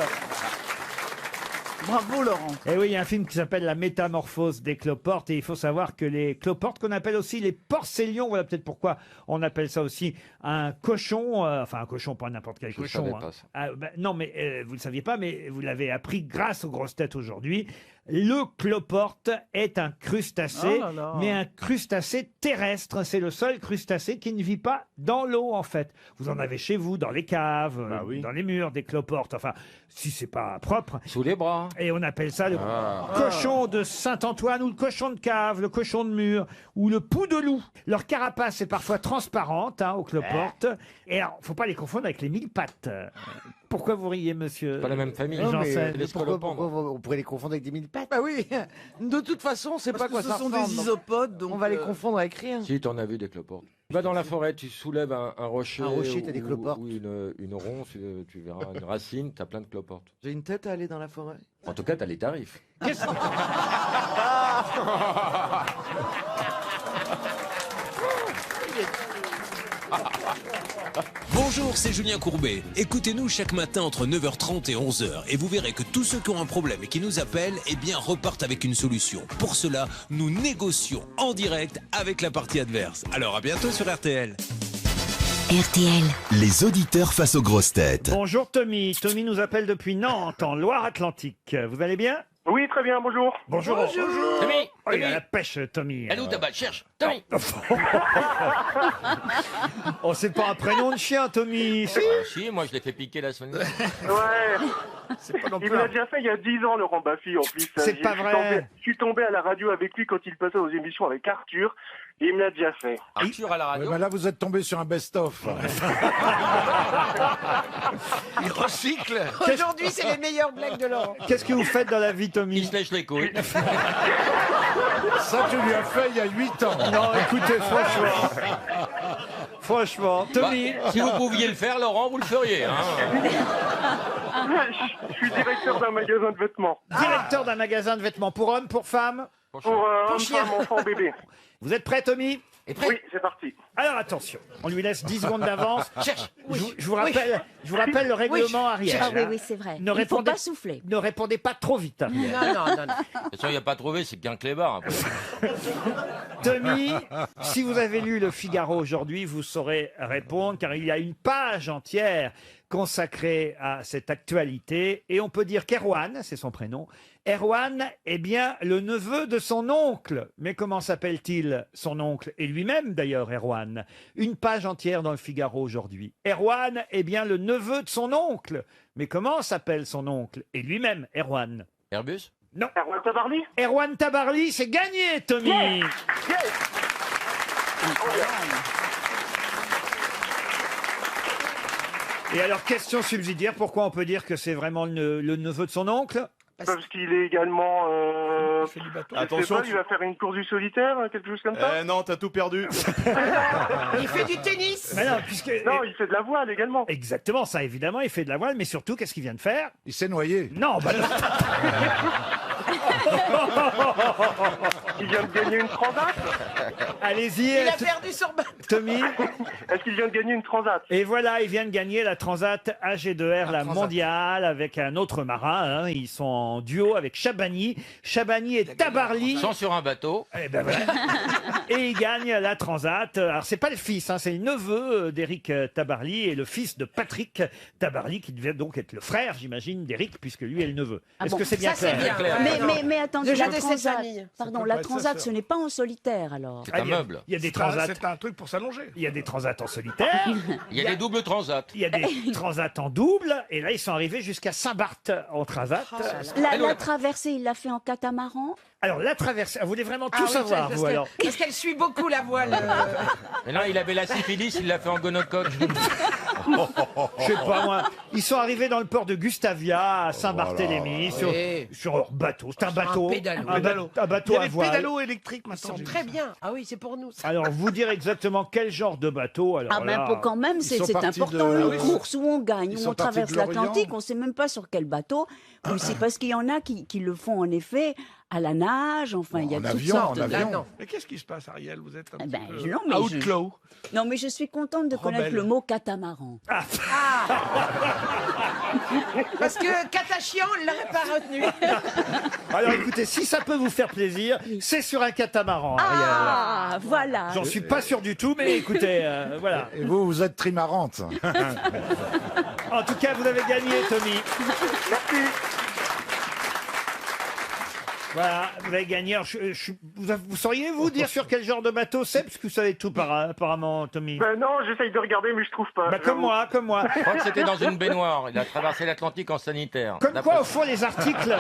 Bravo Laurent. Et oui, il y a un film qui s'appelle La métamorphose des cloportes. Et il faut savoir que les cloportes, qu'on appelle aussi les porcelions, voilà peut-être pourquoi on appelle ça aussi un cochon, enfin un cochon, pas n'importe quel Je cochon. savais pas ça. Ah, bah, non, mais vous ne le saviez pas, mais vous l'avez appris grâce aux grosses têtes aujourd'hui. Le cloporte est un crustacé, Oh là là. mais un crustacé terrestre. C'est le seul crustacé qui ne vit pas dans l'eau, en fait. Vous en avez chez vous, dans les caves, Bah oui. dans les murs, des cloportes. Enfin, si c'est pas propre. Sous les bras. Et on appelle ça le cochon de Saint-Antoine ou le cochon de cave, le cochon de mur ou le pou de loup. Leur carapace est parfois transparente aux cloportes. Et alors, faut pas les confondre avec les mille pattes. Pourquoi vous riez, monsieur? Pas la même famille. Non, mais Janssen. les pourquoi scolopendres. on pourrait les confondre avec des mille pattes? Bah oui, de toute façon, c'est pas Parce quoi que ça ce sont ressemble, des donc isopodes, donc on va les confondre avec rien. Si, t'en as vu des cloportes. Tu vas dans la forêt, tu soulèves un rocher. Un rocher, t'as des cloportes. Ou une ronce, tu verras une racine, t'as plein de cloportes. J'ai une tête à aller dans la forêt. En tout cas, t'as les tarifs. Bonjour, c'est Julien Courbet. Écoutez-nous chaque matin entre 9h30 et 11h et vous verrez que tous ceux qui ont un problème et qui nous appellent, eh bien, repartent avec une solution. Pour cela, nous négocions en direct avec la partie adverse. Alors, à bientôt sur RTL. RTL. Les auditeurs face aux grosses têtes. Bonjour Tommy. Tommy nous appelle depuis Nantes, en Loire-Atlantique. Vous allez bien? Oui, très bien, bonjour. Bonjour. Tommy, Oh, il a Tommy. la pêche, Tommy. Elle est où ta balle? Cherche. Tommy. Oh, c'est pas un prénom de chien, Tommy. Ah, si, moi je l'ai fait piquer la semaine dernière. Ouais. Il me l'a déjà fait il y a 10 ans, Laurent Baffy, en plus. C'est pas vrai. Je suis tombé à la radio avec lui quand il passait aux émissions avec Arthur. Et il me l'a déjà fait. Arthur à la radio. Ouais, bah là, vous êtes tombé sur un best-of. Il recycle. Aujourd'hui, c'est les meilleures blagues de Laurent. Qu'est-ce que vous faites dans la vie, Tommy? Il se lèche les couilles. Ça, tu lui as fait il y a 8 ans. Non, écoutez, franchement, Tommy. Bah, si vous pouviez le faire, Laurent, vous le feriez. Hein. Je suis directeur d'un magasin de vêtements. Directeur d'un magasin de vêtements pour hommes, pour femmes? Pour hommes, femmes, enfants, bébés. Vous êtes prêt, Tommy? Oui, c'est parti. Alors attention, on lui laisse 10 secondes d'avance. Cherche. Je vous rappelle le règlement, Ariel. Ah oui, oui, c'est vrai. Ne Il ne faut répondez- pas souffler. Ne répondez pas trop vite, Ariel. De toute façon, il n'a pas trouvé, c'est bien clébard. Un peu. Tommy, si vous avez lu Le Figaro aujourd'hui, vous saurez répondre, car il y a une page entière consacrée à cette actualité. Et on peut dire qu'Erwan, c'est son prénom, Erwan est bien le neveu de son oncle. Mais comment s'appelle-t-il, son oncle? Et lui-même, d'ailleurs, Erwan. Une page entière dans Le Figaro aujourd'hui. Erwan est bien le neveu de son oncle. Mais comment s'appelle son oncle? Et lui-même, Erwan. Airbus? Non. Erwan Tabarly? Erwan Tabarly, c'est gagné, Tommy. Et alors, question subsidiaire, pourquoi on peut dire que c'est vraiment le neveu de son oncle? Parce qu'il est également... Attention, il va faire une course du solitaire, quelque chose comme ça. non, t'as tout perdu. Il fait du tennis. Mais non, puisque... Non, il fait de la voile également. Exactement, ça évidemment, il fait de la voile, mais surtout, qu'est-ce qu'il vient de faire? Il s'est noyé. Non, bah non. Il vient de gagner une transat. Allez-y, Il a perdu son bateau. Tommy. Est-ce qu'il vient de gagner une transat? Et voilà, il vient de gagner la Transat AG2R, la mondiale, avec un autre marin. Ils sont en duo avec Chabani. Chabani et Tabarly. Ils sont sur un bateau. Et, ben voilà. Et il gagne la Transat. Alors, c'est pas le fils, c'est le neveu d'Éric Tabarly et le fils de Patrick Tabarly, qui devait donc être le frère, j'imagine, d'Éric, puisque lui est le neveu. Est-ce que c'est bien Ça, c'est clair? bien. Mais attendez, Le jeu la de cette transat, famille. pardon, peut la pas être sa transat, sœur. ce n'est pas en solitaire alors. C'est un meuble. Il y a des transats. C'est un truc pour s'allonger. Il y a des transats en solitaire. Il y a des doubles transats. Il y a des transats en double. Et là, ils sont arrivés jusqu'à Saint-Barth en transat. La traversée, il l'a fait en catamaran. Alors, la traversée, vous voulez vraiment tout savoir, vous, alors? Parce qu'elle suit beaucoup la voile. Mais non, il avait la syphilis, il l'a fait en gonocoque. Je sais pas, moi. Ils sont arrivés dans le port de Gustavia, à Saint-Barthélemy, sur leur bateau. C'est un bateau. Un bateau Il y a à des voile. pédalos électriques Ils maintenant. sont très bien. Ah oui, c'est pour nous. ça. Alors, vous dire exactement quel genre de bateau, alors Ah ben là, pour quand même, c'est sont partis important. de- Une course où on gagne, Ils où sont on partis traverse de l'Orient. l'Atlantique, on ne sait même pas sur quel bateau. Oui, c'est parce qu'il y en a qui le font en effet à la nage. Enfin, il y a En toutes avion, sortes en de... avion. Mais qu'est-ce qui se passe, Ariel? Vous êtes un Eh petit ben, peu non, mais outlaw. Non, mais je suis contente de connaître Rebelle. le mot catamaran. Parce que Katachian, elle l'aurait pas retenu. Alors, écoutez, si ça peut vous faire plaisir, c'est sur un catamaran, Ariel. Ah, voilà. J'en suis pas sûr du tout, mais écoutez, voilà. Et vous, vous êtes trimarante. En tout cas, vous avez gagné, Tommy. Merci. Voilà, vous avez gagné. Alors, vous sauriez, vous, dire sur quel genre de bateau c'est? Parce que vous savez tout, apparemment, Tommy. Ben non, j'essaye de regarder, mais je trouve pas. Bah, comme moi, comme moi. Je crois que c'était dans une baignoire. Il a traversé l'Atlantique en sanitaire. Comme quoi, au fond, les articles...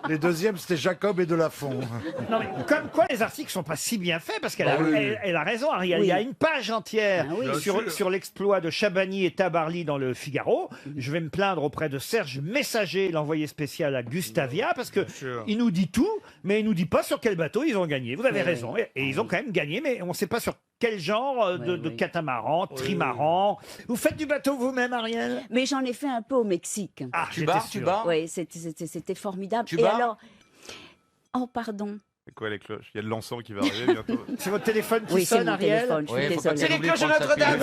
Les deuxièmes, c'était Jacob et Delafont. Non, mais comme quoi, les articles sont pas si bien faits, parce qu'elle a, Ah oui. elle a raison, Ariel. Oui. Il y a une page entière Ah oui. Bien sûr. sur l'exploit de Chabani et Tabarly dans le Figaro. Je vais me plaindre auprès de Serge Messager, l'envoyé spécial à Gustavia, parce que sûr. il nous dit tout, mais il nous dit pas sur quel bateau ils ont gagné. Vous avez raison. Et ils ont quand même gagné, mais on ne sait pas sur quel genre de catamaran, trimaran. Vous faites du bateau vous-même, Ariel? Mais j'en ai fait un peu au Mexique. Ah, Tu barres, tu barres. Oui, c'était formidable. Tu Et barres alors... Oh, pardon. C'est quoi les cloches? Il y a le lançon qui va arriver bientôt. C'est votre téléphone qui Oui, c'est sonne, mon Ariel? téléphone, je Oui, suis faut pas désolée. C'est les Oublie cloches de prendre sa Notre-Dame.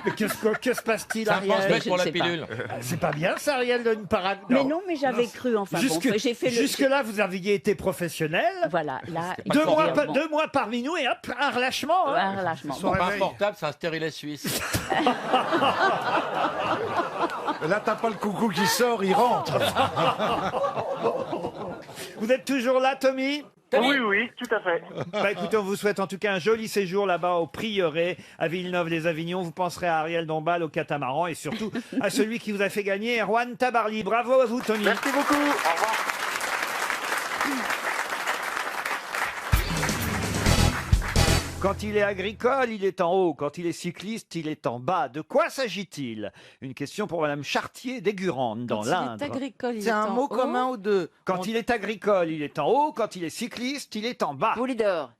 Mais que se passe-t-il, C'est un Ariel? pense-bête je pour ne la sais pas. pilule. C'est pas bien ça, Ariel, de une parade. Mais non, mais j'avais cru, enfin bon, j'ai fait le... Jusque-là, vous aviez été professionnel. Voilà, là... Pas fort, bon. 2 mois parmi nous et hop, un relâchement. hein. Un relâchement. Son Pas un réveil. portable, c'est un stérilet suisse. Et là, t'as pas le coucou qui sort, il rentre. Vous êtes toujours là, Tommy? Oui, oui, tout à fait. Bah écoutez, on vous souhaite en tout cas un joli séjour là-bas au Prieuré, à Villeneuve-les-Avignon. Vous penserez à Ariel Dombal, au catamaran et surtout à celui qui vous a fait gagner, Erwan Tabarly. Bravo à vous, Tommy. Merci beaucoup. Au revoir. Quand il est agricole, il est en haut. Quand il est cycliste, il est en bas. De quoi s'agit-il? Une question pour Madame Chartier d'Aigurande, dans Quand il est l'Indre. agricole, il C'est est un en mot haut. commun ou deux? Quand il est agricole, il est en haut. Quand il est cycliste, il est en bas. Poulidor.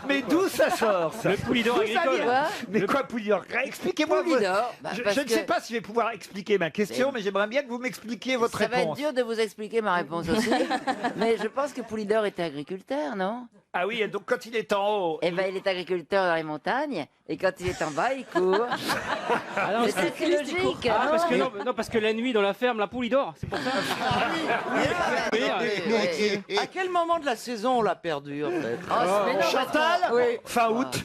Mais d'où ça sort, ça Le Poulidor D'où ça agricole. vient Mais quoi, Poulidor? Expliquez-moi. Poulidor, Je parce ne sais que- pas si je vais pouvoir expliquer ma question, mais j'aimerais bien que vous m'expliquiez votre Ça va être réponse. dur de vous expliquer ma réponse aussi. Mais je pense que Poulidor était agriculteur, non? Ah oui, et donc quand il est en haut... Eh ben, il est agriculteur dans les montagnes, et quand il est en bas, il court. Ah non, Mais c'est- c'est logique, Ah, non parce que non, parce que la nuit dans la ferme, la poule il dort, c'est pour ça. À quel moment de la saison on l'a perdu en fait mais non, Chantal Oui. Fin août.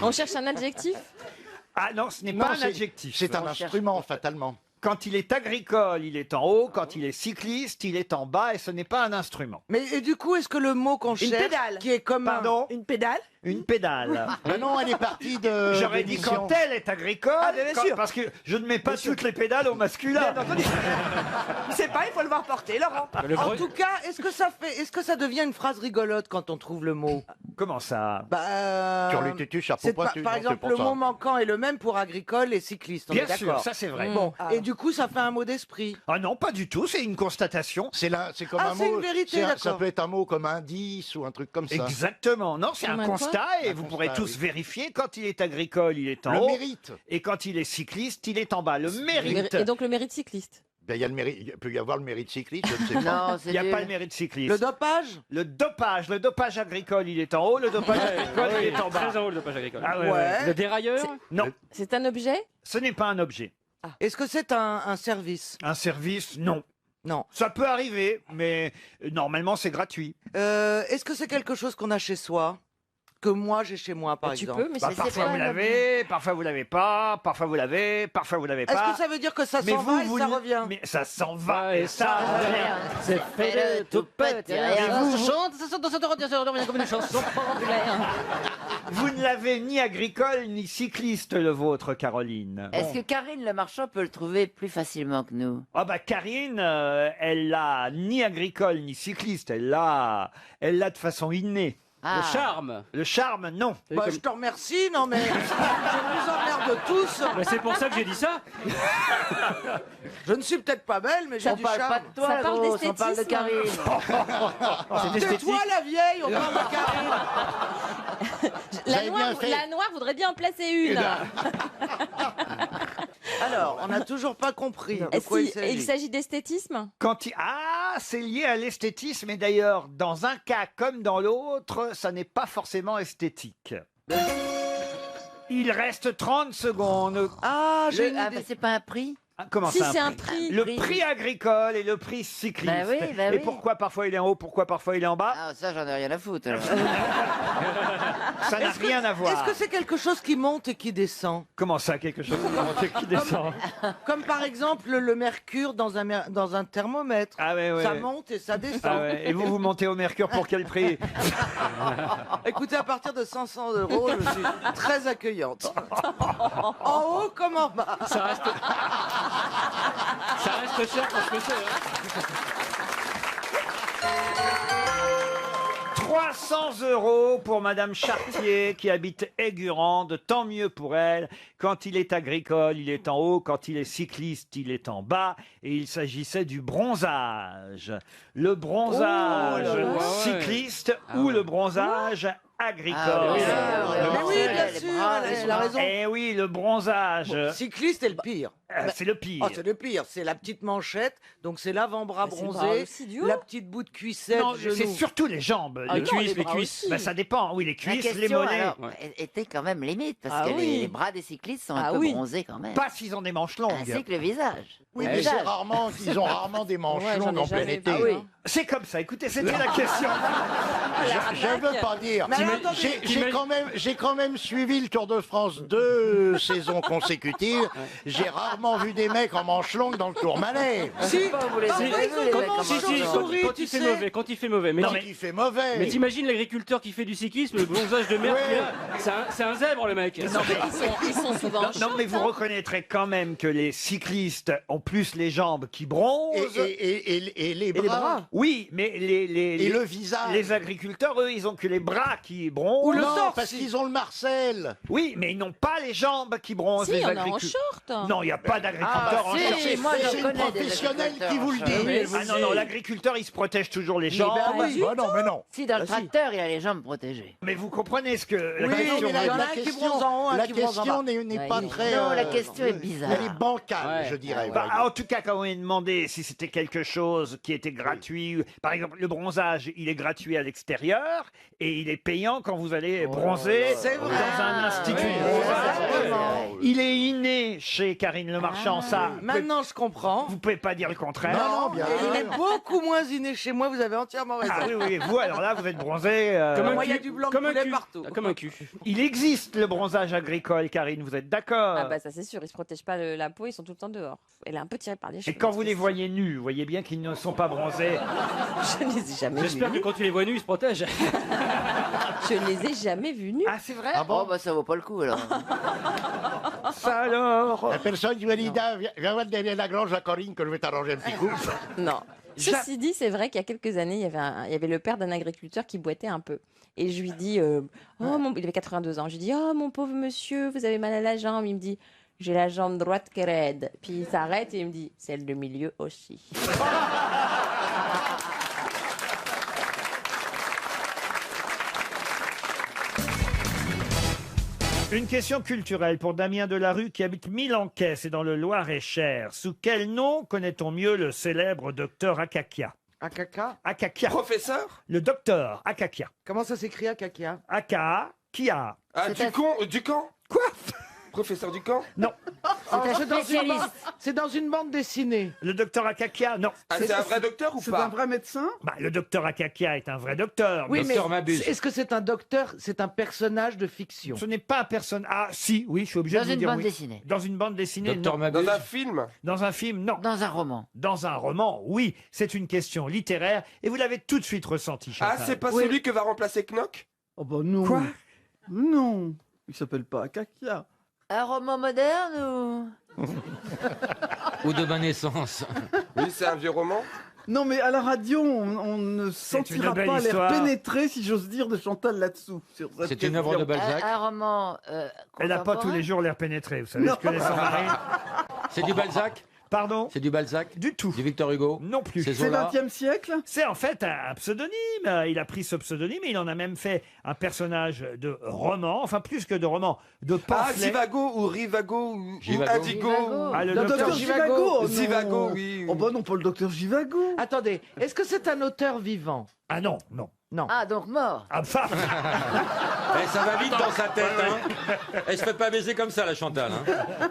On cherche un adjectif. Ah non, ce n'est Non, pas un c'est- adjectif. C'est un instrument, fatalement. Quand il est agricole, il est en haut. Quand il est cycliste, il est en bas. Et ce n'est pas un instrument. Mais et du coup, est-ce que le mot qu'on cherche, pédale. qui est commun, Pardon Une pédale. Une pédale. Mais non, elle est partie de. J'aurais dit d'émission. quand elle est agricole, Ah, bien sûr. parce que je ne mets pas toutes les pédales au masculin. Je sais pas, il faut le voir porter, Laurent. En tout cas, est-ce que ça devient une phrase rigolote quand on trouve le mot? Comment ça? Sur le tutu, chapeau C'est pointu. par non, exemple, c'est le pour mot ça. manquant est le même pour agricole et cycliste. On Bien est sûr, d'accord. ça c'est vrai. Bon, et du coup, ça fait un mot d'esprit. Ah non, pas du tout. C'est une constatation. C'est comme Ah, un c'est mot. une vérité, ça d'accord. peut être un mot comme indice ou un truc comme ça. Exactement. Non, c'est Comme un un quoi constat et Un vous constat, pourrez tous oui. vérifier. Quand il est agricole, il est en Le haut. mérite. Et quand il est cycliste, il est en bas. Le mérite. Et donc le mérite cycliste. Ben, il y a le mérite. Il peut y avoir le mérite cycliste, je ne sais pas. Non, Il c'est n'y a nul. pas le mérite cycliste. Le dopage? Le dopage agricole, il est en haut. Le dopage agricole, il est en bas. Très en haut le dopage agricole. Ah ouais, ouais. Le dérailleur. Non, C'est un objet. ce n'est pas un objet. Est-ce que c'est un service? Un service, non. Non. Ça peut arriver, mais normalement c'est gratuit. Est-ce que c'est quelque chose qu'on a chez soi? Que moi j'ai chez moi, par Tu exemple. peux, mais Bah, c'est parfois pas vous un l'avez, parfois vous l'avez pas, parfois vous l'avez, parfois vous l'avez Est-ce pas. que ça veut dire que ça Mais s'en vous, va et vous ça le- revient? Mais ça s'en va et ça revient. C'est fait de tout petit rien. vous- Chante, ça revient comme une chanson populaire. Vous ne l'avez ni agricole ni cycliste le vôtre, Caroline. Est-ce que Karine Le Marchand peut le trouver plus facilement que nous? Ah bah Karine, elle l'a ni agricole ni cycliste, elle l'a de façon innée. Ah. Le charme. Le charme, non. Bah, je te remercie, non mais je vous emmerde tous. Mais c'est pour ça que j'ai dit ça. Je ne suis peut-être pas belle, mais j'ai On du parle pas charme. de toi, Ça parle gros, on parle de d'esthétisme. Karine. Tais-toi la vieille, on parle de Karine. La avez noire, bien fait. la noire voudrait bien en placer une. Alors, on n'a toujours pas compris de Est-ce quoi il qu'il- s'agit. il s'agit d'esthétisme. Ah, c'est lié à l'esthétisme et d'ailleurs, dans un cas comme dans l'autre, ça n'est pas forcément esthétique. Il reste 30 secondes. Ah, j'ai une Ah, idée. mais c'est pas un prix? Ah, comment Si ça c'est un prix. Le prix. prix agricole et le prix cycliste. Bah oui, bah et oui. pourquoi parfois il est en haut, pourquoi parfois il est en bas Ah, ça, j'en ai rien à foutre. alors. Ça n'a rien à voir. Est-ce que c'est quelque chose qui monte et qui descend? Comment ça, quelque chose qui monte et qui descend Comme par exemple le mercure dans un thermomètre. Ah ouais, ouais. Ça monte et ça descend. Ah ouais. Et vous montez au mercure pour quel prix Écoutez, à partir de 500 €, je suis très accueillante. En haut comme en bas. Ça reste cher pour ce que c'est. Hein. 300 € pour Madame Chartier qui habite Aigurande, tant mieux pour elle. Quand il est agricole, il est en haut. Quand il est cycliste, il est en bas. Et il s'agissait du bronzage. Le bronzage Oh là là. cycliste ou le bronzage agricole. Ah, oui, Mais oui, bien les sûr, bras, elle a raison. Eh oui, le bronzage. Bon, cycliste est le pire. C'est le pire. Oh, c'est le pire, c'est la petite manchette, donc c'est l'avant-bras Mais c'est le bronzé, bras aussi du haut. la petite bout de cuissette, Non, c'est genou. surtout les jambes. Les Le- cuisses, les bras cuisses. Bah, ça dépend. Oui, les La cuisses, les question, mollets. alors, était quand même limite, parce Ah que oui. les bras des cyclistes sont un Ah peu oui. bronzés quand même. Pas s'ils ont des manches longues. Ainsi que le visage. Oui, Le mais visage. ils ont rarement des manches Ouais, j'en longues ai en plein jamais été. vu. Ah oui. C'est comme ça. Écoutez, c'était la question. Je ne veux pas dire. Mais alors, attendez, J'ai quand même suivi le Tour de France 2 saisons consécutives. J'ai rarement vu des mecs en manches longues dans le Tourmalet. Si, Pas, vous les parfois, avez ils vus, ont les des mecs, manches Si, si, chauves-souris, quand tu il fait sais. mauvais, quand il fait mauvais. Mais Non, ti- mais il fait mauvais. mais t'imagines l'agriculteur qui fait du cyclisme, le bronzage de merde qu'il a. C'est un zèbre le mec. Ils sont souvent Non, non, mais vous shorts, hein. reconnaîtrez quand même que les cyclistes ont plus les jambes qui bronzent. Et les bras. Oui, mais Et le visage. les agriculteurs, eux, ils ont que les bras qui bronzent. Ou le non, parce qu'ils ont le Marcel. Oui, mais ils n'ont pas les jambes qui bronzent. Si, il les y en a en agriculteurs. short. Non, il n'y a pas pas d'agriculteur en charge. Si, moi C'est j'en une connais des professionnelle qui vous le agriculteurs. dit. Ah non, non, l'agriculteur, il se protège toujours les jambes. Bah non, mais non. Si, dans le tracteur, il y a les jambes protégées. Mais vous comprenez ce que la Oui, question mais veut la dire. question n'est pas très... Non, la question est bizarre. Elle est bancale, je dirais. Bah, en tout cas, quand on est demandé si c'était quelque chose qui était gratuit, par exemple, le bronzage, il est gratuit à l'extérieur et il est payant quand vous allez bronzer C'est vrai. dans un institut de bronzage. Il est inné chez Karine Le Marchand, ça. Maintenant, je comprends. Vous pouvez pas dire le contraire. Non, bien Et il est sûr. beaucoup moins inné chez moi, vous avez entièrement raison. Ah oui, oui, vous, alors là, vous êtes bronzé. Moi, il y a du blanc de poulet partout. Comme un cul. Il existe le bronzage agricole, Karine, vous êtes d'accord? Ah bah ça c'est sûr, ils se protègent pas la peau, ils sont tout le temps dehors. Elle est un peu tirée par les cheveux. Et quand vous les voyez nus, vous voyez bien qu'ils ne sont pas bronzés. Je ne les ai jamais vus. J'espère que quand tu les vois nus, ils se protègent. Je ne les ai jamais vus nus. Ah, c'est vrai? Ah bon, bah ça vaut pas le coup alors. Ça alors? La personne qui m'a dit, viens voir derrière la grange à Corinne que je vais t'arranger un petit coup. Non. Ceci dit, c'est vrai qu'il y a quelques années, il y avait le père d'un agriculteur qui boitait un peu. Et je lui dis, il avait 82 ans, je lui dis, oh mon pauvre monsieur, vous avez mal à la jambe. Il me dit, j'ai la jambe droite qui est raide. Puis il s'arrête et il me dit, celle de milieu aussi. Une question culturelle pour Damien Delarue qui habite Milanquais, c'est dans le Loir-et-Cher. Sous quel nom connaît-on mieux le célèbre docteur Akakia? Akaka. Akakia. Professeur? Le docteur Akakia. Comment ça s'écrit Akakia? Akakia. Ah, Ducamp? Quoi? Professeur Ducamp? Non. C'est dans une bande dessinée. Le docteur Akakia, non. Ah, c'est un vrai docteur ou C'est pas? un vrai médecin? Bah, le docteur Akakia est un vrai docteur. Oui, mais Docteur Mabuse. est-ce que c'est un docteur, c'est un personnage de fiction? Ce n'est pas un personnage. Ah, si, oui, je suis obligé Dans de vous une dire bande oui. dessinée. Dans une bande dessinée, Docteur non. Mabuse. Dans un film? Dans un film, non. Dans un roman. Dans un roman, oui. C'est une question littéraire et vous l'avez tout de suite ressenti, Ah, Chantal. c'est pas celui que va remplacer Knock? Oh bah non. Quoi? Non. Il s'appelle pas Akakia. Un roman moderne ou... Ou de ma naissance. Oui, c'est un vieux roman. Non, mais à la radio, on ne sentira une belle pas l'air histoire. pénétré, si j'ose dire, de Chantal là-dessous. sur cette C'est une œuvre de question. Balzac. Un roman Elle n'a pas tous les jours l'air pénétré, vous savez ce que les sans-marines. C'est du Balzac? Pardon? C'est du Balzac? Du tout. Du Victor Hugo? Non plus. C'est C'est Zola? 20e siècle? C'est en fait un pseudonyme. Il a pris ce pseudonyme et il en a même fait un personnage de roman, enfin plus que de roman, de Ah, pamphlet. Zivago ou Rivago ou Givago. Indigo. Ah, le Le docteur docteur Givago. non. Zivago, oui. Oh bah non, pas le docteur Givago. Attendez, est-ce que c'est un auteur vivant? Ah non, non. Non. Ah, donc mort. Ah, enfin. Eh, ça va vite dans sa tête, hein. Elle se fait pas baiser comme ça, la Chantal. Hein.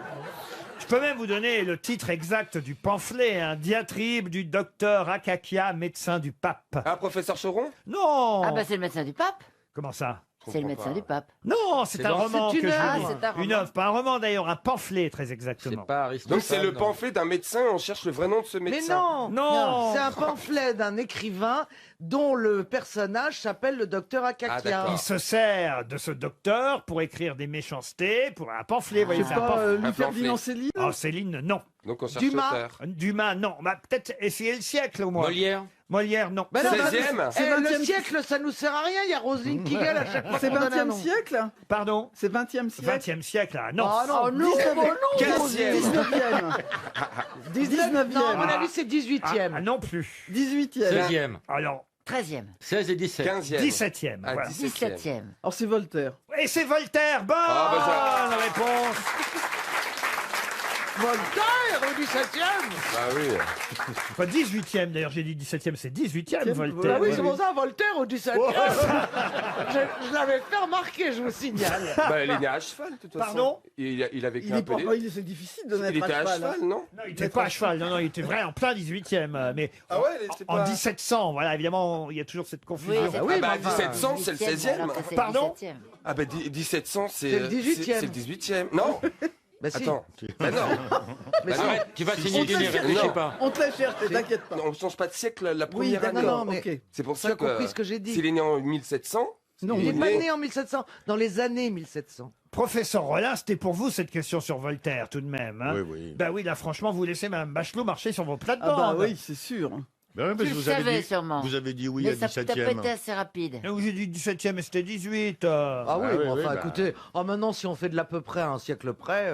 Je peux même vous donner le titre exact du pamphlet, un diatribe du docteur Akakia, médecin du pape. Ah, professeur Choron? Non. Ah bah c'est le médecin du pape. Comment ça? C'est le médecin du pape. Non, c'est un roman que je Ah, vous dis. c'est un roman. Une œuvre, pas un roman d'ailleurs, un pamphlet très exactement. Donc c'est le pamphlet d'un médecin, on cherche le vrai nom de ce Mais médecin. non, Non. c'est un pamphlet d'un écrivain dont le personnage s'appelle le docteur Akakia. Il se sert de ce docteur pour écrire des méchancetés, pour un pamphlet. vous voyez, C'est un pas pamphlet. Louis Ferdinand Céline? Oh, Céline, non. Donc on cherche Dumas. l'auteur. Dumas, non. Bah, peut-être essayer le siècle au moins. Molière? Molière, non. Ben non, C'est ben, 16e. eh, le 20e siècle, ça nous sert à rien. Il y a Roselyne qui gueule à chaque fois C'est qu'on donne un 20e nom. siècle? Pardon? C'est 20e siècle? 20e siècle, ah non. Oh non, 15e. 19e. non, à mon avis, c'est 18e. Ah, non plus. 18e. 16e. Alors, 13e. 16 et 17. 15e. 17e. Ah, voilà. 17e. Alors c'est Voltaire. Et c'est Voltaire. Bonne Ah, bah, réponse. Voltaire au 17e. Ah oui. Pas 18e d'ailleurs, j'ai dit 17e, c'est 18e Voltaire. Ah oui, c'est pour ça, Voltaire au 17e. Je l'avais fait remarquer, je vous signale. Bah, il est né à cheval, de toute façon. Pardon? Il a vécu Il un est peu. pas, c'est difficile de Il mettre était à à cheval. cheval, hein. non? Non, il n'était pas à cheval, non, il était vrai en plein 18e. Mais Ah ouais, c'est en pas... 1700, voilà, évidemment, il y a toujours cette confusion. Oui, c'est Ah bah, pas grave. 1700, c'est le 16e. alors que c'est le Pardon 17e. Ah bah 1700, C'est c'est le 18e. C'est le 18e. Non. Bah si. Attends. Bah non. Mais Bah si. non. Arrête, tu vas signer On du te nez, l'a cherché. réfléchis Non. pas. On te l'a cherché, t'inquiète pas. On change pas de siècle la Oui, première année. d'accord, mais- ok. C'est pour Tu ça as que compris ce que j'ai dit. s'il est né en 1700, Non, Il il n'est est pas né- né en 1700, dans les années 1700. Professeur Rollin, c'était pour vous cette question sur Voltaire tout de même. Hein. Oui, oui. Bah oui, là franchement, vous laissez Mme Bachelot marcher sur vos Ah plates-bandes. bah oui, c'est sûr. Ben oui, parce Tu que le vous avez savais dit, sûrement. Vous avez dit oui Mais à ça t'a pas 17e. été assez rapide. Et où j'ai dit 17e et c'était 18. Ah oui, mais enfin, bah. écoutez, maintenant, si on fait de l'à peu près à un siècle près...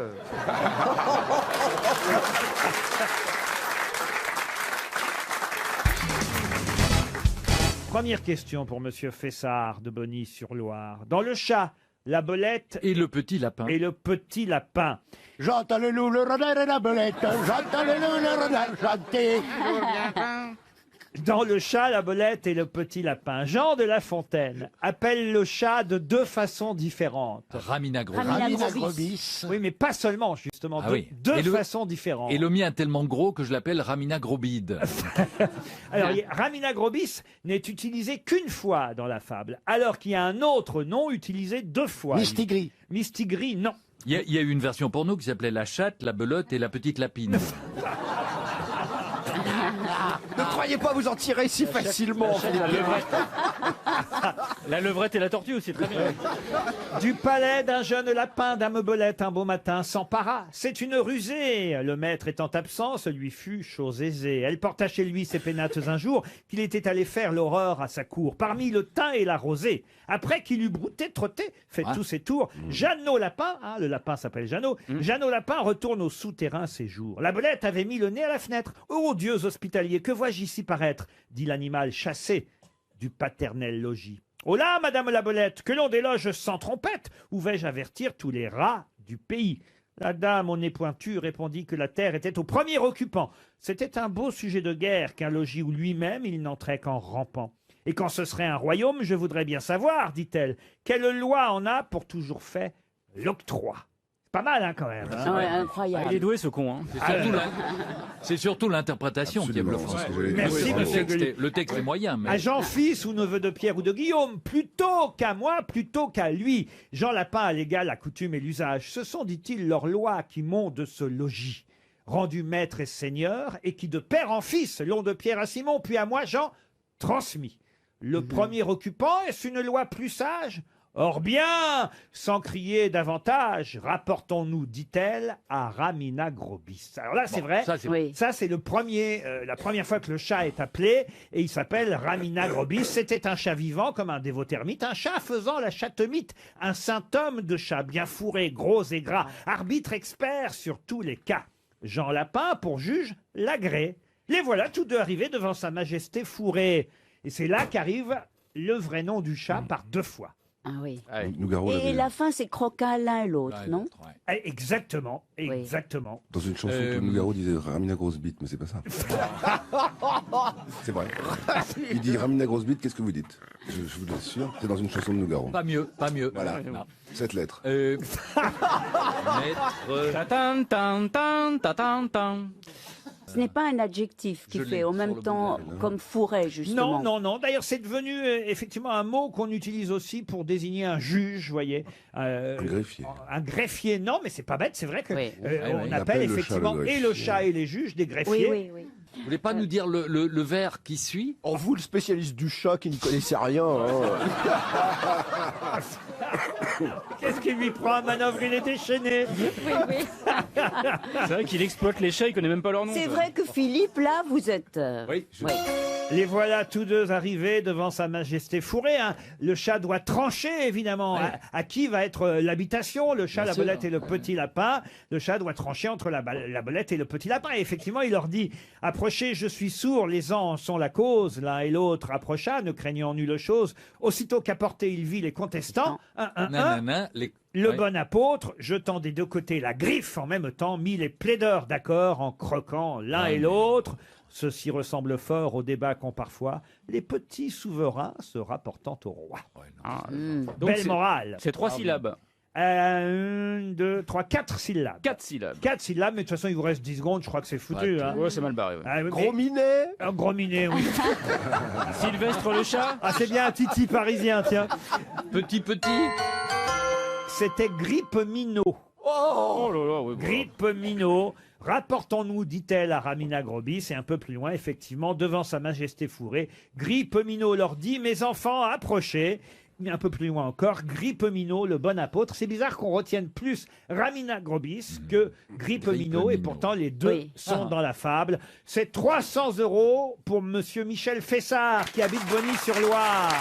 Première question pour Monsieur Fessard de Bonny-sur-Loire. Dans le chat, la belette Et le petit lapin. et le petit lapin. J'entends le loup, le renard et la belette. J'entends le loup, le renard chanter. Dans le chat, la belette et le petit lapin. Jean de La Fontaine appelle le chat de deux façons différentes. Ramina Grobis. Ramina Grobis. Oui, mais pas seulement, justement. Ah oui. Deux Et le- façons différentes. Et le mien est tellement gros que je l'appelle Ramina Grobide. Alors, Ramina Grobis n'est utilisé qu'une fois dans la fable, alors qu'il y a un autre nom utilisé deux fois. Mistigris. Mistigris, non. Il y a eu une version pour nous qui s'appelait La chatte, la belote et la petite lapine. Ne croyez pas vous en tirer si facilement. La levrette et la tortue aussi, très bien. Du palais d'un jeune lapin, dame Belette, un beau matin s'empara. C'est une rusée. Le maître étant absent, ce lui fut chose aisée. Elle porta chez lui ses pénates un jour, qu'il était allé faire l'aurore à sa cour, parmi le thym et la rosée. Après qu'il eut brouté, trotté, fait tous ses tours, Jeannot Lapin, le lapin s'appelle Jeannot, Jeannot Lapin retourne au souterrain séjour. La Belette avait mis le nez à la fenêtre. Ô dieux hospitaliers, que vois-je ici paraître? Dit l'animal chassé du paternel logis. Oh là, madame la Belette, que l'on déloge sans trompette, où vais-je avertir tous les rats du pays? La dame au nez pointu répondit que la terre était au premier occupant. C'était un beau sujet de guerre qu'un logis où lui-même il n'entrait qu'en rampant. Et quand ce serait un royaume, je voudrais bien savoir, dit-elle, quelle loi en a pour toujours fait l'octroi. C'est pas mal, hein, quand même. hein. Ouais, incroyable. Il est doué, ce con. Hein. C'est surtout l'interprétation qui est bluffante. Merci, monsieur Gueluc. Le texte est moyen, mais... À Jean fils ou neveu de Pierre ou de Guillaume, plutôt qu'à moi, plutôt qu'à lui. Jean Lapin allégua la coutume et l'usage. Ce sont, dit-il, leurs lois qui m'ont de ce logis rendu maître et seigneur, et qui de père en fils l'ont de Pierre à Simon, puis à moi, Jean, transmis. Le premier occupant, est-ce une loi plus sage? Or bien, sans crier davantage, rapportons-nous, dit-elle, à Ramina Grobis. Alors là, c'est vrai, ça c'est le premier, la première fois que le chat est appelé, et il s'appelle Ramina Grobis. C'était un chat vivant, comme un dévotermite, un chat faisant la chatemite, un saint homme de chat, bien fourré, gros et gras, arbitre expert sur tous les cas. Jean Lapin, pour juge, l'agrée. Les voilà tous deux arrivés devant sa majesté fourrée. Et c'est là qu'arrive le vrai nom du chat par deux fois. Ah oui. Nougaro Et l'avait- la fin, c'est croquin l'un et l'autre, non? Exactement, exactement. Dans une chanson que Nougaro disait Ramina grosse bite, mais c'est pas ça. C'est vrai. Il dit Ramina grosse bite, qu'est-ce que vous dites? Je vous l'assure, c'est dans une chanson de Nougaro. Pas mieux, pas mieux. Voilà. Non. Cette lettre. Ta-tan, tan, tan, ta-tan, tan. Ce n'est pas un adjectif qui Je fait l'ai en sur même le temps modèle, hein. comme fourré, justement. Non, non, non. D'ailleurs, c'est devenu effectivement un mot qu'on utilise aussi pour désigner un juge, vous voyez. Un greffier. Un greffier, non, mais c'est pas bête. C'est vrai que Oui. on appelle effectivement et le chat et les juges des greffiers. Oui, oui, oui. Vous voulez pas nous dire le vers qui suit? En vous, le spécialiste du chat qui ne connaissait rien. Qu'est-ce qui lui prend à manœuvre? Il est déchaîné. Oui, oui. C'est vrai qu'il exploite les chats, il connaît même pas leur nom. C'est ça. vrai que Philippe, là, vous êtes... Oui. Les voilà tous deux arrivés devant sa majesté fourrée. Hein. Le chat doit trancher, évidemment, à qui va être l'habitation. Le chat, Bien la sûr. belette et le petit lapin. Le chat doit trancher entre la belette et le petit lapin. Et effectivement, il leur dit « Approchez, je suis sourd, les ans en sont la cause. » L'un et l'autre approcha, ne craignant nulle chose. Aussitôt qu'à portée il vit les contestants, Nanana, le Ouais. bon apôtre, jetant des deux côtés la griffe en même temps, mit les plaideurs d'accord en croquant l'un et l'autre. Ceci ressemble fort au débat qu'ont parfois les petits souverains se rapportant au roi. Donc Belle c'est- morale. C'est 3 syllabes. 1, 2, 3, 4 syllabes. 4 syllabes. 4 syllabes, mais de toute façon, il vous reste 10 secondes, je crois que c'est foutu. Ouais, hein. ouais, c'est mal barré. ouais. Ah, oui, Gros mais- minet. Un gros minet, oui. Sylvestre le chat. Ah, c'est bien un titi parisien, tiens. Petit. C'était Grippe Minot. Oh là là, ouais, voilà. Grippe Minot. Rapportons-nous, dit-elle à Ramina Grobis, et un peu plus loin, effectivement, devant sa majesté fourrée, Grippe Minot leur dit, mes enfants, approchez. un peu plus loin encore, Grippemino, le bon apôtre. C'est bizarre qu'on retienne plus Ramina Grobis que Grippemino, et pourtant les deux sont dans la fable. C'est 300 € pour monsieur Michel Fessard, qui habite Bonny-sur-Loire.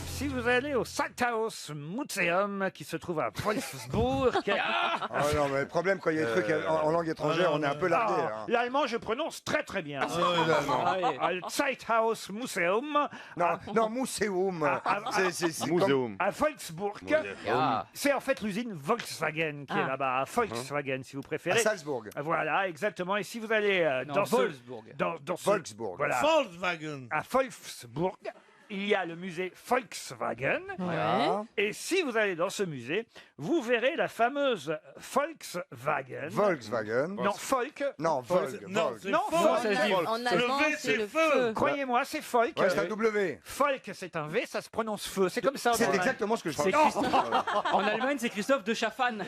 Si vous allez au Salthaus Museum, qui se trouve à Wolfsburg... Oh non, mais le problème, quand il y a des trucs en langue étrangère, on est un peu lardé. hein. L'allemand, je prononce très très bien. l'allemand. Salthaus Museum. Non, Museum. C'est Museum. À Wolfsburg. C'est en fait l'usine Volkswagen qui est là-bas, à Volkswagen si vous préférez. À Salzbourg. Voilà, exactement. Et si vous allez dans Wolfsburg. Volkswagen. Voilà, Volkswagen. à Wolfsburg, il y a le musée Volkswagen. Ouais. Et si vous allez dans ce musée, vous verrez la fameuse Volkswagen. Volkswagen. Non, Volk. Non, Volk. Non, Volk. c'est Non, faux. Volk. Ça se dit. En allemand, V, c'est c'est le feu. feu. Croyez-moi, c'est Volk. Ouais, c'est un W. Volk, c'est un V, ça se prononce feu. C'est comme ça. C'est en allemand. exactement ce que je C'est pense. Christophe- En Allemagne, c'est Christophe de Chaffan.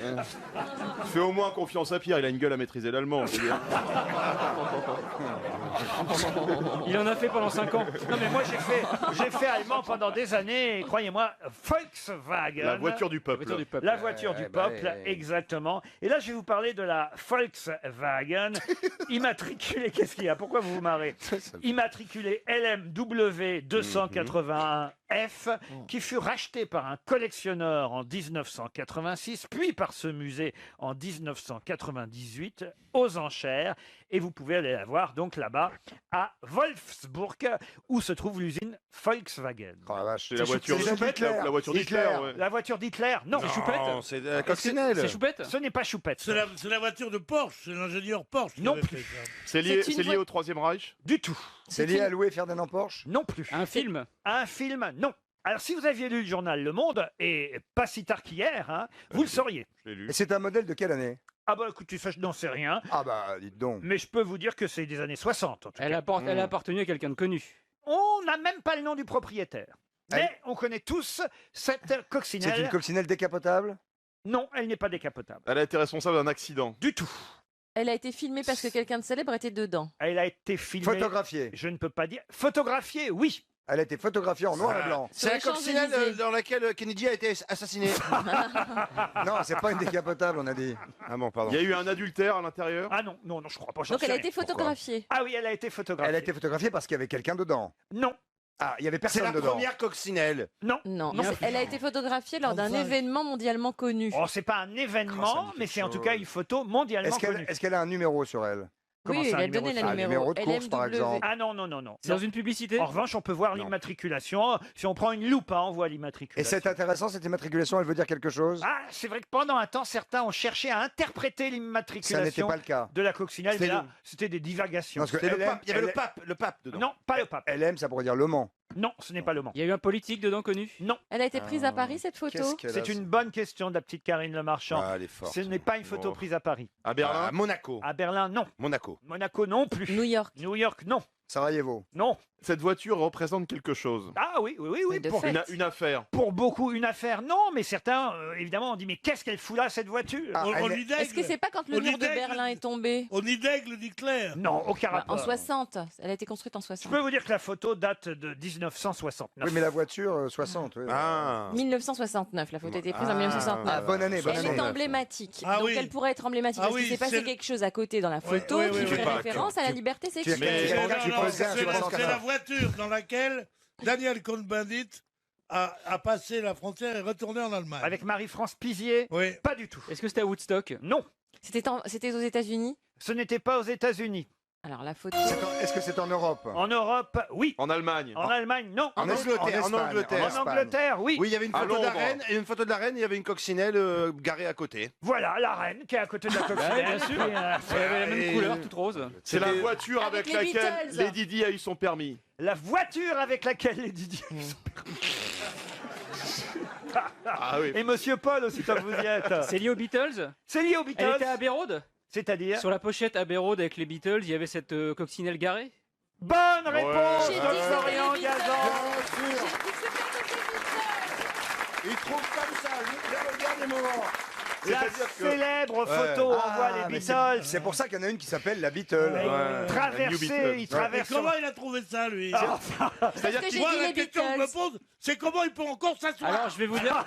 Fais au moins confiance à Pierre, il a une gueule à maîtriser l'allemand. je veux dire. Il en a fait pendant 5 ans. Non mais moi j'ai fait allemand pendant des années, et croyez-moi, Volkswagen. La voiture du peuple. La voiture du peuple, exactement. Et là, je vais vous parler de la Volkswagen immatriculée. Qu'est-ce qu'il y a? Pourquoi vous vous marrez? Immatriculée LMW 281F, qui fut rachetée par un collectionneur en 1986, puis par ce musée en 1998 aux enchères. Et vous pouvez aller la voir donc là-bas à Wolfsburg, où se trouve l'usine Volkswagen. Oh la vache. C'est la voiture Hitler. la voiture d'Hitler. ouais. La voiture d'Hitler? Non. C'est Choupette. c'est la coccinelle. C'est Choupette. Ce n'est pas Choupette. C'est la voiture de Porsche, c'est l'ingénieur Porsche. qui Non avait plus. fait ça. C'est lié, C'est une c'est lié vo- au Troisième Reich. Du tout. C'est lié à Louis Ferdinand Porsche. Non plus. Un film. Un film? Non. Alors, si vous aviez lu le journal Le Monde, et pas si tard qu'hier, hein, vous le sauriez. Je l'ai lu. Et c'est un modèle de quelle année? Ah bah écoutez, ça je n'en sais rien, Ah bah, dites donc. mais je peux vous dire que c'est des années 60 en tout Elle cas. a appartenu à quelqu'un de connu. On n'a même pas le nom du propriétaire. Mais on connaît tous cette coccinelle. C'est une coccinelle décapotable? Non, elle n'est pas décapotable. Elle a été responsable d'un accident. Du tout. Elle a été filmée parce que quelqu'un de célèbre était dedans. Elle a été filmée. Photographiée. Je ne peux pas dire. Photographiée, oui. Elle a été photographiée en noir et blanc. Sur les Champs-Élysées. dans laquelle Kennedy a été assassiné. Non, c'est pas une décapotable, on a dit. Ah bon, pardon. Il y a eu un adultère à l'intérieur. Ah non, non, non, je crois pas. j'en Donc elle sais a rien. été photographiée. Ah oui, elle a été photographiée. Elle a été photographiée parce qu'il y avait quelqu'un dedans. Non. Ah, il y avait C'est personne la dedans. première coccinelle. Non. Non, Non. elle a été photographiée lors d'un Enfin. événement mondialement connu. Oh, c'est pas un événement, mais c'est en tout cas une photo mondialement connue. Est-ce qu'elle a un numéro sur elle? Comment Oui, ça, il un a donné numéro le Un numéro. numéro de course, par LMW. exemple. Ah non, non, non, non. C'est dans une publicité. En revanche, on peut voir l'immatriculation. Si on prend une loupe, hein, on voit Et l'immatriculation. c'est intéressant, cette immatriculation, elle veut dire quelque chose? Ah, c'est vrai que pendant un temps, certains ont cherché à interpréter Ça n'était l'immatriculation pas le cas. de la coccinelle, mais C'était là, c'était des divagations. Parce que C'est le LM, pape. Il y avait le pape dedans. Non, pas le pape. LM, ça pourrait dire Le Mans. Non, ce n'est pas le Mans. Il y a eu un politique dedans connu. Non, Elle a été prise à Paris, cette photo. c'est une bonne question de la petite Karine Le Marchand. Ah, elle est forte. Ce n'est pas une photo Bon. prise à Paris. À Berlin. À Monaco. À Berlin, non. Monaco. Monaco, non plus. New York. New York, non. Sarajevo. Non. Cette voiture représente quelque chose. Ah oui, oui, oui, oui. Mais de Pour, fait. Une affaire. pour beaucoup, une affaire, non. Mais certains, évidemment, ont dit, mais qu'est-ce qu'elle fout là, cette voiture? Ah, On elle- y daigle. Est-ce que c'est pas quand le On y mur de daigle. Berlin est tombé? On y daigle d'Hitler. Non, aucun Bah, rapport. en 60. Elle a été construite en Je 60. peux vous dire que la photo date de 1969. Oui, mais la voiture, 60. Oui. Ah. 1969. La photo a été prise en 1969. Ah, bonne année, bonne Elle est année. emblématique. Ah Donc oui. elle pourrait être emblématique Ah parce oui, qu'il s'est passé c'est le- quelque chose à côté dans la photo oui, qui oui, fait oui. référence à la liberté tu- sexuelle. mais- C'est tu non, poses un c'est la- 60. c'est la voiture dans laquelle Daniel Cohn-Bendit a passé la frontière et retourné en Allemagne. Avec Marie-France Pizier? Oui. Pas du tout. Est-ce que c'était à Woodstock? Non. C'était aux États-Unis. Ce n'était pas aux États-Unis. Alors la photo. Est-ce que c'est en Europe? En Europe, oui. En Allemagne. En Allemagne, non. En Angleterre. En Espagne, Angleterre. En Angleterre, oui. Oui, il y avait une À photo de la Londres. reine et une photo de la reine, il y avait une coccinelle garée à côté. Voilà, la reine qui est à côté de la coccinelle. Ouais, bien sûr. Et, Elle avait la même Et- couleur, toute rose. C'est la voiture Avec avec, les laquelle Beatles. Lady Di a eu son permis. la voiture avec laquelle les Didier. Ah oui. Et Monsieur Paul aussi, comme vous y êtes. C'est lié aux Beatles. C'est lié aux Elle Beatles. était à Abbey Road. C'est-à-dire. Sur la pochette Abbey Road avec les Beatles, il y avait cette coccinelle garée. Bonne réponse J'ai dit de que c'était Florian les Gazan. Beatles. Il trouve comme ça, le dernier moment. La célèbre photo où on voit les mais Beatles. c'est pour ça qu'il y en a une qui s'appelle la Beatle. Traversée, il Et traverse. comment il a trouvé ça, lui C'est-à-dire qu'il Moi, dit la les question que je me Beatles. pose, c'est comment il peut encore s'asseoir. Alors je vais vous dire,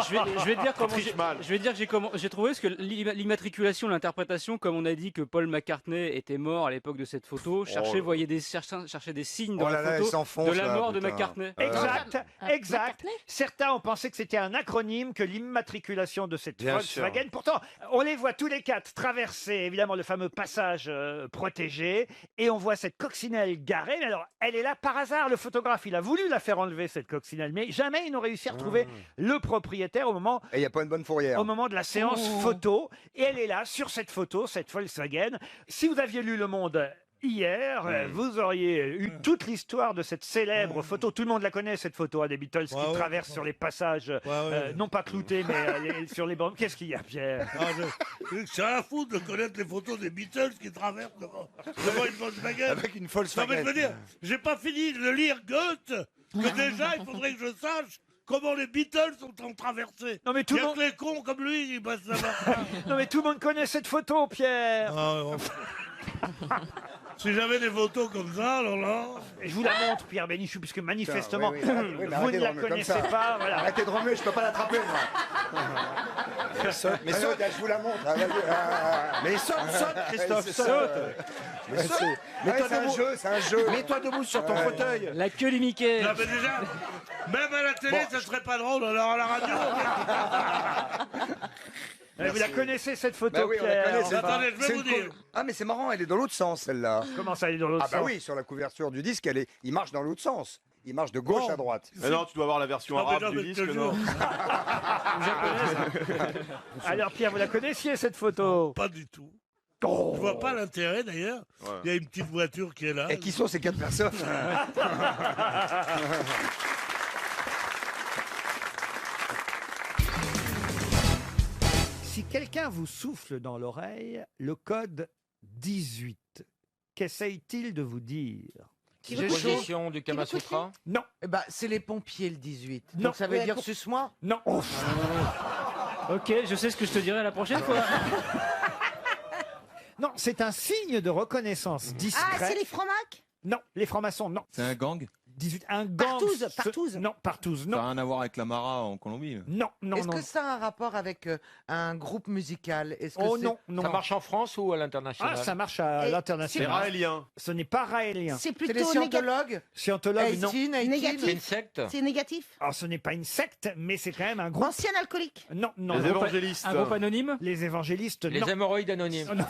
je vais dire comment je vais dire que j'ai trouvé, parce que l'immatriculation, l'interprétation, comme on a dit que Paul McCartney était mort à l'époque de cette photo, voyait des signes dans Oh là la là, il photo s'enfonce, de la là, mort de putain. McCartney. Exact, exact. McCartney. Certains ont pensé que c'était un acronyme, que l'immatriculation de cette Bien Volkswagen. Pourtant, on les voit tous les quatre traverser, évidemment, le fameux passage protégé, et on voit cette coccinelle garée. Mais alors, elle est là par hasard. Le photographe, il a voulu la faire enlever, cette coccinelle, mais jamais ils n'ont réussi à retrouver le propriétaire au moment Et il n'y a pas une bonne fourrière. au moment de la séance photo. Et elle est là, sur cette photo, cette Volkswagen. Si vous aviez lu Le Monde hier, vous auriez eu toute l'histoire de cette célèbre photo. Tout le monde la connaît, cette photo, des Beatles qui traversent sur les passages, non pas cloutés, mais sur les bandes. Qu'est-ce qu'il y a, Pierre? C'est rien à foutre de connaître les photos des Beatles qui traversent devant une Volkswagen. Avec une Non, mais Volkswagen. je veux dire, j'ai pas fini de lire Goethe, que déjà, il faudrait que je sache comment les Beatles ont traversé. Non, mais tout Il y le a monde... que les cons comme lui qui passent là-bas. Non, mais tout le monde connaît cette photo, Pierre. Si j'avais des photos comme ça, alors là... Je vous la montre, Pierre Bénichou, puisque manifestement, Oui, mais vous arrêtez ne de la remuer comme connaissez ça. pas. Voilà. Arrêtez de remuer, je peux pas l'attraper, moi. Mais saute, je vous la montre. Ah, vas-y. Mais saute, Christophe, saute. Mais saute. C'est un jeu. Mets-toi debout sur ton fauteuil. La queue du Mickey. Non, mais déjà, même à la télé, ça serait pas drôle, alors à la radio... Vous la connaissez, cette photo, Bah oui, on la Pierre? connaît, c'est Attendez, je vais c'est vous une dire. Ah, mais c'est marrant, elle est dans l'autre sens, celle-là. Comment ça, elle est dans l'autre Ah bah sens? oui, sur la couverture du disque, il marche dans l'autre sens. Il marche de gauche à droite. Mais non, tu dois avoir la version Non, mais arabe non, du mais je disque, te non? Alors, Pierre, vous la connaissiez, cette photo? Pas du tout. Oh. Je vois pas l'intérêt, d'ailleurs. Ouais. Il y a une petite voiture qui est là. Et qui sont ces 4 personnes? Si quelqu'un vous souffle dans l'oreille le code 18, qu'essaye-t-il de vous dire? J'ai chaud. Position du Kama Sutra. Non, Eh ben, c'est les pompiers le 18. Non. Donc ça veut dire suce-moi. non. Oh. Ok, je sais ce que je te dirai la prochaine fois. Non, c'est un signe de reconnaissance discret. Ah, c'est les francs-macs? Non, les francs-maçons, non. C'est un gang? 18, un gang. Partouze, partouze. Non, partouze, Ça non. n'a rien à voir avec la Mara en Colombie. Non, non, Est-ce non. que ça a un rapport avec un groupe musical? Est-ce que Oh c'est- non, non. Ça marche en France ou à l'international? Ah, ça marche à Et C'est l'international. raélien. Ce n'est pas raélien. C'est C'est plutôt les scientologues? Scientologue, non. 18, 18. Négatif. C'est une secte? C'est négatif? Alors, ce n'est pas une secte, mais c'est quand même un groupe. Ancien alcoolique? Non, non. Les non. évangélistes. Un groupe anonyme? Les évangélistes, Les non. hémorroïdes anonymes. Non, non.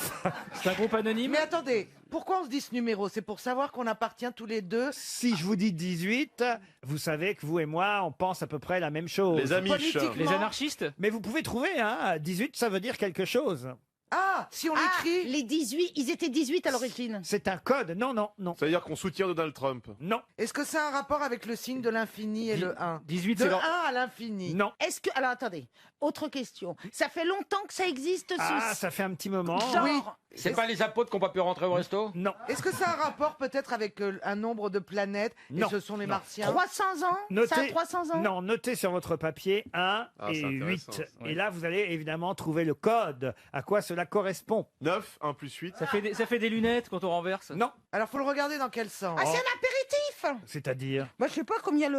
C'est un groupe anonyme? Mais attendez, pourquoi on se dit ce numéro? C'est pour savoir qu'on appartient tous les deux. Si je vous dis 18, vous savez que vous et moi, on pense à peu près la même chose. Les Amish. Politiquement. Les anarchistes? Mais vous pouvez trouver, hein, 18, ça veut dire quelque chose. Ah, si on Ah, l'écrit. les 18, ils étaient 18 à l'origine. C'est un code. Non, non, non. Ça veut dire qu'on soutient Donald Trump. Non, Est-ce que c'est un rapport avec le signe de l'infini et le 1? 18, De c'est 1 leur... à l'infini. non. Est-ce que... Alors, attendez. Autre question. Ça fait longtemps que ça existe, Ah, ce... ça fait un petit moment. Genre... Oui. C'est pas les apôtres qui n'ont pas pu rentrer au resto? Non. Est-ce que ça a un rapport peut-être avec un nombre de planètes? Non. Et ce sont les Non. martiens? 300 ans? Ça a 300 ans? Non, notez sur votre papier 1 Ah, et c'est 8. intéressant. Et là, vous allez évidemment trouver le code. À quoi cela correspond? 9, 1 plus 8. Ça fait des lunettes quand on renverse? Non. Alors faut le regarder dans quel sens? Ah, c'est un apéritif! C'est-à-dire? Bah, je sais pas combien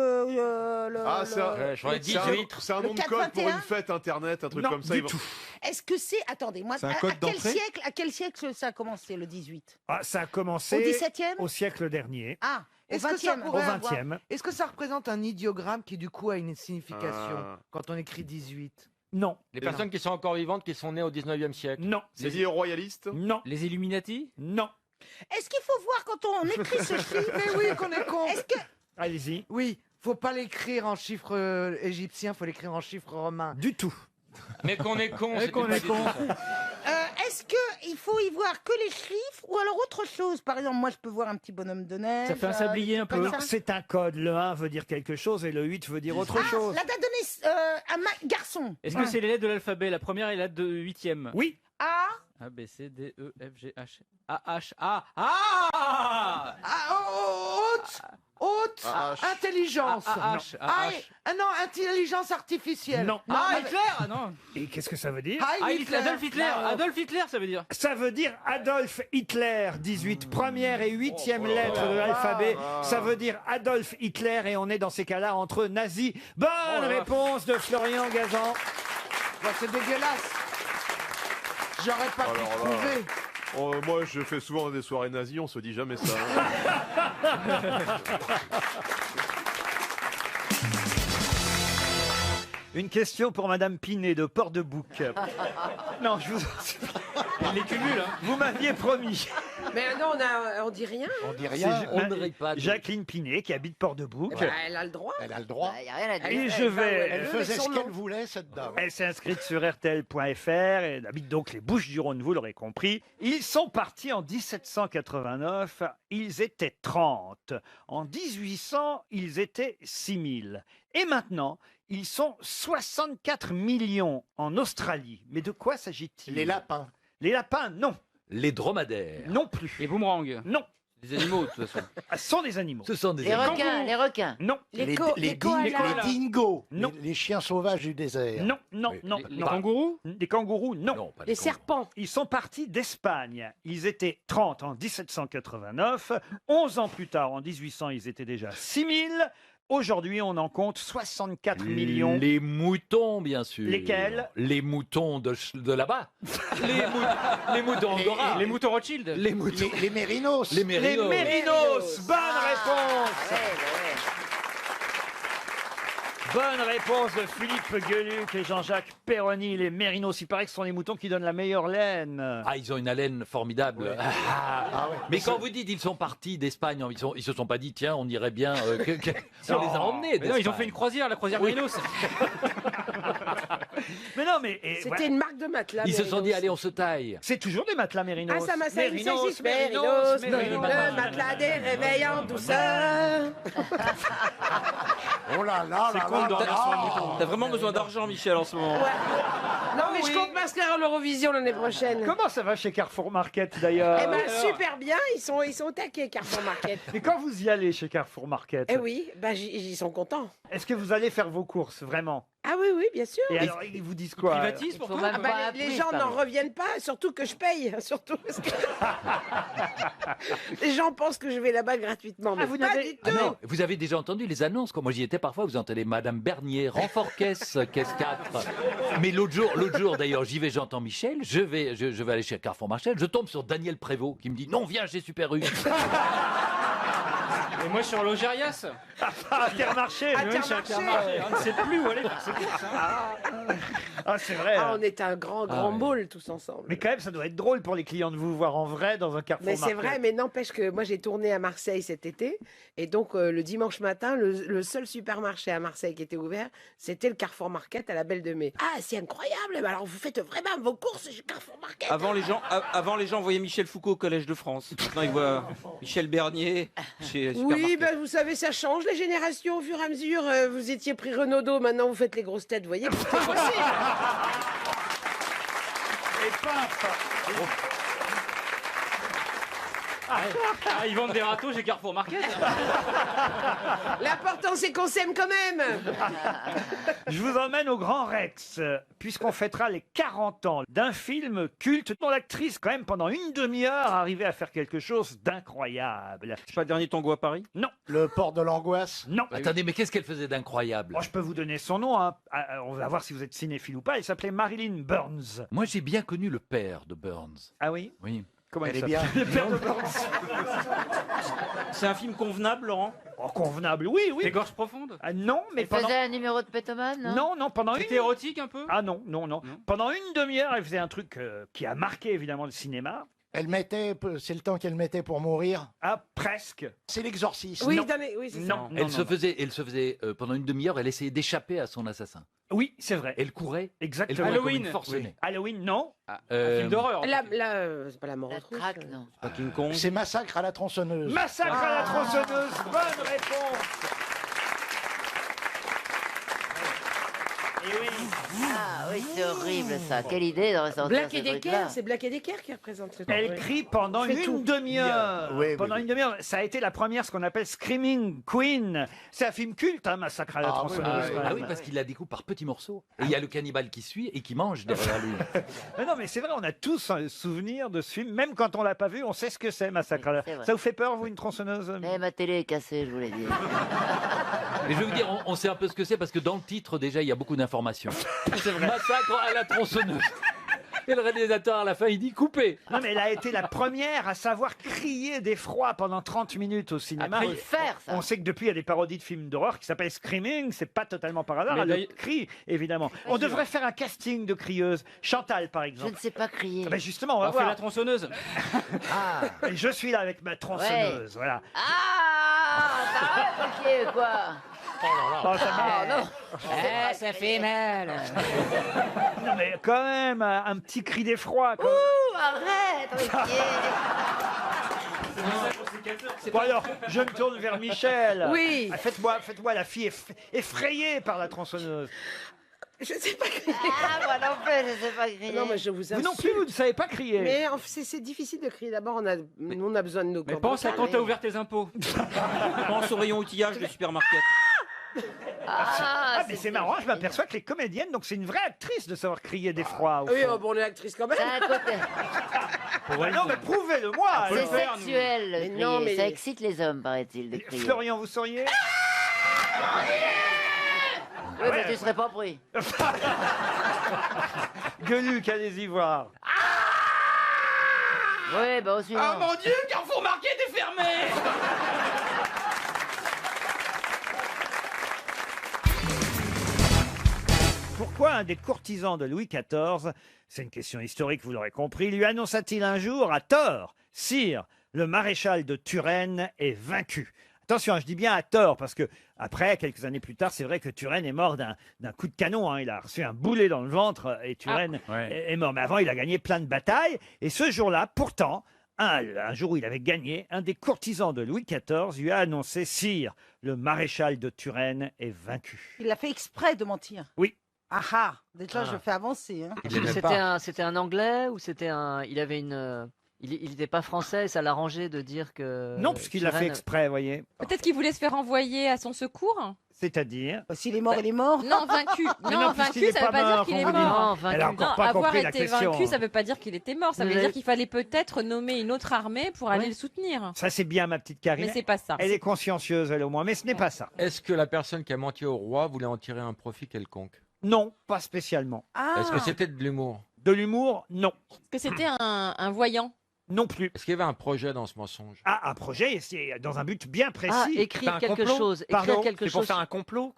Ah, c'est un, Je voudrais c'est un 18. nom- c'est un Le nom de code pour 4-21? une fête internet, un truc Non, comme ça. du ils vont- tout. Est-ce que c'est... Attendez, moi, C'est un à code quel d'entrée siècle, à quel siècle ça a commencé, le 18? Ah, ça a commencé Au 17e? au siècle dernier. Ah, au Est-ce que ça 20e? Au pourrait avoir- 20e. Est-ce que ça représente un idiogramme qui du coup a une signification Ah. quand on écrit 18? Non. Les personnes qui sont encore vivantes, qui sont nées au 19e siècle. Non. C'est lié aux royalistes. Non. Les Illuminati? Non. Est-ce qu'il faut voir quand on écrit ce chiffre? Mais oui, qu'on est con. Est-ce que... Allez-y. Oui, faut pas l'écrire en chiffres égyptiens, faut l'écrire en chiffres romains. Du tout. Mais qu'on est con, Mais c'était qu'on pas est du con. tout ça. Est-ce qu'il faut y voir que les chiffres ou alors autre chose? Par exemple, moi, je peux voir un petit bonhomme de neige. Ça fait un sablier un peu. comme Non, ça. c'est un code. Le 1 veut dire quelque chose et le 8 veut dire autre Ah, chose. la date de naissance, garçon. Est-ce que c'est les lettres de l'alphabet? La première est la lettre de 8e. Oui. A, A, B, C, D, E, F, G, H, A, H, A, A Haute intelligence. Non, intelligence artificielle. Non. Hitler. Ah non. Et qu'est-ce que ça veut dire? Adolf Hitler. Adolf Hitler, ça veut dire. Ça veut dire Adolf Hitler, 18 première et 8e lettre de l'alphabet. Ça veut dire Adolf Hitler et on est dans ces cas-là entre nazis. Bonne réponse de Florian Gazan. C'est dégueulasse. J'aurais pas pu trouver. Moi, je fais souvent des soirées nazies, on se dit jamais ça. Une question pour Madame Pinet de Port-de-Bouc. Non, je vous... Les cumuls, hein. Vous m'aviez promis. Mais non, on dit rien. On dit rien. On ne rit pas. Jacqueline Pinet, qui habite Port-de-Bouc. Elle a le droit. Elle a le droit. Y a rien à dire. Et je vais... Elle faisait ce qu'elle voulait, cette dame. Elle s'est inscrite sur RTL.fr. Elle habite donc les Bouches-du-Rhône, vous l'aurez compris. Ils sont partis en 1789. Ils étaient 30. En 1800, ils étaient 6000. Et maintenant, ils sont 64 millions en Australie. Mais de quoi s'agit-il? Les lapins. Les lapins, non. Les dromadaires. Non plus. Les boomerangs. Non. Des animaux, de toute façon. Ce sont des animaux. Ce sont des Les animaux. requins, les requins. Non. Les koalas. dingos. Non. Les chiens sauvages du désert. Non, non, non. Les non. kangourous. Des kangourous, non. Non, pas Les serpents. Ils sont partis d'Espagne. Ils étaient 30 en 1789. 11 ans plus tard, en 1800, ils étaient déjà 6000. Aujourd'hui, on en compte 64 millions. Les moutons, bien sûr. Lesquels? Les moutons de là-bas. Les moutons Angora. Les moutons Rothschild. Les moutons. Les mérinos. Les Les mérinos. mérinos. Bonne réponse. Bonne réponse de Philippe Gueluc et Jean-Jacques Perroni. Les mérinos, il paraît que ce sont les moutons qui donnent la meilleure laine. Ah, ils ont une haleine formidable. Mais quand vous dites ils sont partis d'Espagne, ils se sont pas dit tiens, on irait bien on les a emmenés. Mais non, ils ont fait une croisière, la croisière Mérinos. Mais non, mais C'était une marque de matelas. Ils se sont dit Mérinos. allez, on se taille. c'est toujours des matelas mérinos. Ah, ça Mérinos, existe, Mérinos, le matelas des réveils en douceur. Oh là là C'est là con de là dormir là sur un là. mouton. T'as vraiment besoin d'argent, Michel, en ce moment. Non, mais je compte m'inscrire à l'Eurovision l'année prochaine. Comment ça va chez Carrefour Market d'ailleurs? Eh ben, super bien, ils sont au taquet, Carrefour Market. Et quand vous y allez chez Carrefour Market, Eh oui, ils sont contents. est-ce que vous allez faire vos courses vraiment? Ah oui, oui, bien sûr. Et alors ils vous disent quoi? Privatise pour toi. Ah bah, les gens n'en reviennent pas, surtout que je paye, surtout parce que les gens pensent que je vais là-bas gratuitement, mais vous pas n'avez- du Ah tout. non, vous avez déjà entendu les annonces. Quand moi j'y étais parfois, vous entendez Madame Bernier, renfort caisse 4. Mais l'autre jour d'ailleurs, j'y vais, j'entends Michel, je vais aller chez Carrefour Marchel, je tombe sur Daniel Prévost qui me dit non, viens chez Super U. Et moi, je suis en Logérias. Intermarché. Oui, je suis à Intermarché. On ne sait plus où aller faire ses courses. Hein. Ah, c'est vrai. Ah, on est un grand ouais. bol tous ensemble. Mais quand même, ça doit être drôle pour les clients de vous voir en vrai dans un Carrefour Mais c'est Market. vrai, mais n'empêche que moi j'ai tourné à Marseille cet été et donc le dimanche matin, le seul supermarché à Marseille qui était ouvert, c'était le Carrefour Market à la Belle de Mai. Ah, c'est incroyable! Mais alors vous faites vraiment vos courses chez Carrefour Market? Avant les gens voyaient Michel Foucault au Collège de France. Maintenant, ils voient Michel Bernier chez Oui, Supermarket. ben vous savez, ça change les générations au fur et à mesure. Vous étiez pris Renaudot, maintenant vous faites les grosses têtes, vous voyez? C'est possible. Et paf! Ah, ils vendent des râteaux chez Carrefour Market. L'important c'est qu'on s'aime quand même. Je vous emmène au Grand Rex, puisqu'on fêtera les 40 ans d'un film culte dont l'actrice, quand même, pendant une demi-heure, arrivait à faire quelque chose d'incroyable. C'est pas le dernier tango à Paris? Non. Le port de l'angoisse? Non. Attendez, mais qu'est-ce qu'elle faisait d'incroyable? Bon, je peux vous donner son nom, hein. On va voir si vous êtes cinéphile ou pas. Elle s'appelait Marilyn Burns. Moi, j'ai bien connu le père de Burns. Ah oui? Oui. Comment Elle il est bien. s'appelle? Le père de Burns. C'est un film convenable, Laurent? Oh, convenable, oui, oui. Des gorges profondes. Ah, non, mais pendant... un numéro de pétomane, Non, non, pendant une... C'était érotique un peu? Ah non, non, non. Pendant une demi-heure, elle faisait un truc qui a marqué évidemment le cinéma. Elle mettait, c'est le temps qu'elle mettait pour mourir. Ah, presque. C'est l'exorcisme. Oui, Non. oui, c'est ça. Non, Elle se faisait pendant une demi-heure, elle essayait d'échapper à son assassin. Oui, c'est vrai. Elle courait. Exactement. Elle courait comme Halloween. une forcenée. Halloween, non. Un film d'horreur. C'est pas la mort aux trousses. non. Pas King Kong? C'est Massacre à la tronçonneuse. Massacre à la tronçonneuse. Bonne réponse. Ah oui, c'est horrible ça. Quelle idée de ressortir Black ce et Decker, truc-là. c'est Black et Decker qui représente ce truc. Elle crie pendant Fait tout. une demi-heure. Oui, Pendant une demi-heure. Ça a été la première, ce qu'on appelle Screaming Queen. C'est un film culte, hein, Massacre à la tronçonneuse. quand Ah même. oui, parce qu'il la découpe par petits morceaux. Et il y a le cannibale qui suit et qui mange derrière lui. Mais non, mais c'est vrai, on a tous un souvenir de ce film. Même quand on l'a pas vu, on sait ce que c'est, Massacre à la... c'est vrai. Ça vous fait peur, vous, une tronçonneuse? Mais ma télé est cassée, je vous l'ai dit. Mais je vais vous dire, on sait un peu ce que c'est parce que dans le titre, déjà, il y a beaucoup d'informations. Massacre à la tronçonneuse. Et le réalisateur, à la fin, il dit coupez. Non, mais elle a été la première à savoir crier d'effroi pendant 30 minutes au cinéma. Faut le faire, ça. On sait que depuis, il y a des parodies de films d'horreur qui s'appellent Screaming. C'est pas totalement par hasard. Mais Elle d'ailleurs- crie, évidemment. On devrait faire un casting de crieuses. Chantal, par Je exemple. ne sais pas crier. Ah ben justement, on va On fait la voir. tronçonneuse. Et je suis là avec ma tronçonneuse. Voilà. Ah, ça va, coquille, quoi. Oh, ça Ah m'a- non. Ça fait mal. Non, mais quand même, un petit cri d'effroi. quoi. Ouh, arrête, Riquier. Bon alors, je me tourne vers Michel. Oui. Ah, faites-moi la fille effrayée par la tronçonneuse. Je sais pas crier. Ah, moi non plus, je sais pas crier. Non, mais je vous Vous insulte. non plus, vous ne savez pas crier. Mais c'est difficile de crier. D'abord, nous, on a besoin de nos Mais cordes pense à quand vocales, t'as mais- ouvert tes impôts. Pense au rayon outillage du supermarket. Ah, mais c'est marrant, je m'aperçois que les comédiennes, donc c'est une vraie actrice de savoir crier d'effroi. au Oui, fond. oh, bon, on est actrice quand même. C'est un côté. Bah non, mais prouvez-le moi. C'est alors. sexuel, le Mais crier. non, mais- Ça excite les hommes, paraît-il, de crier. Florian, vous sauriez Oui, mais tu serais pas pris. Gueuluc, allez-y voir. Oui, bah au suivant. Oh mon Dieu, Carrefour Market est fermé. Pourquoi un des courtisans de Louis XIV, c'est une question historique, vous l'aurez compris, lui annonça-t-il un jour à tort, Sire, le maréchal de Turenne est vaincu. Attention, je dis bien à tort, parce que après, quelques années plus tard, c'est vrai que Turenne est mort d'un coup de canon. Hein. Il a reçu un boulet dans le ventre et Turenne est mort. Mais avant, il a gagné plein de batailles. Et ce jour-là, pourtant, un jour où il avait gagné, un des courtisans de Louis XIV lui a annoncé « Sire, le maréchal de Turenne est vaincu Il a fait exprès de mentir. » Oui. Ah ah, déjà je fais avancer. Hein. C'était un Anglais ou c'était un... Il avait une... Il n'était pas français et ça l'arrangeait de dire que... Non, puisqu'il l'a fait Turenne- exprès, vous voyez. Peut-être qu'il voulait se faire envoyer à son secours. C'est-à-dire S'il est mort, il est mort. Non, vaincu. Mais Non, non, puisqu'il vaincu, est ça pas veut pas mort, dire qu'il est qu'on vous dit. mort. Elle a encore Non, pas avoir compris la été question. vaincu, ça veut pas dire qu'il était mort. Ça veut Vous dire avez- qu'il fallait peut-être nommer une autre armée pour aller le soutenir. Ça, c'est bien, ma petite Karine. Mais c'est pas ça. Elle est consciencieuse, elle, au moins. Mais ce n'est pas ça. Est-ce que la personne qui a menti au roi voulait en tirer un profit quelconque? Non, pas spécialement. Est-ce que c'était de l'humour? De l'humour, non. Que c'était un voyant. Non plus. Est-ce qu'il y avait un projet dans ce mensonge? Ah, un projet, c'est dans un but bien précis. Ah, écrire quelque chose. Pardon, Écrire quelque chose. un complot,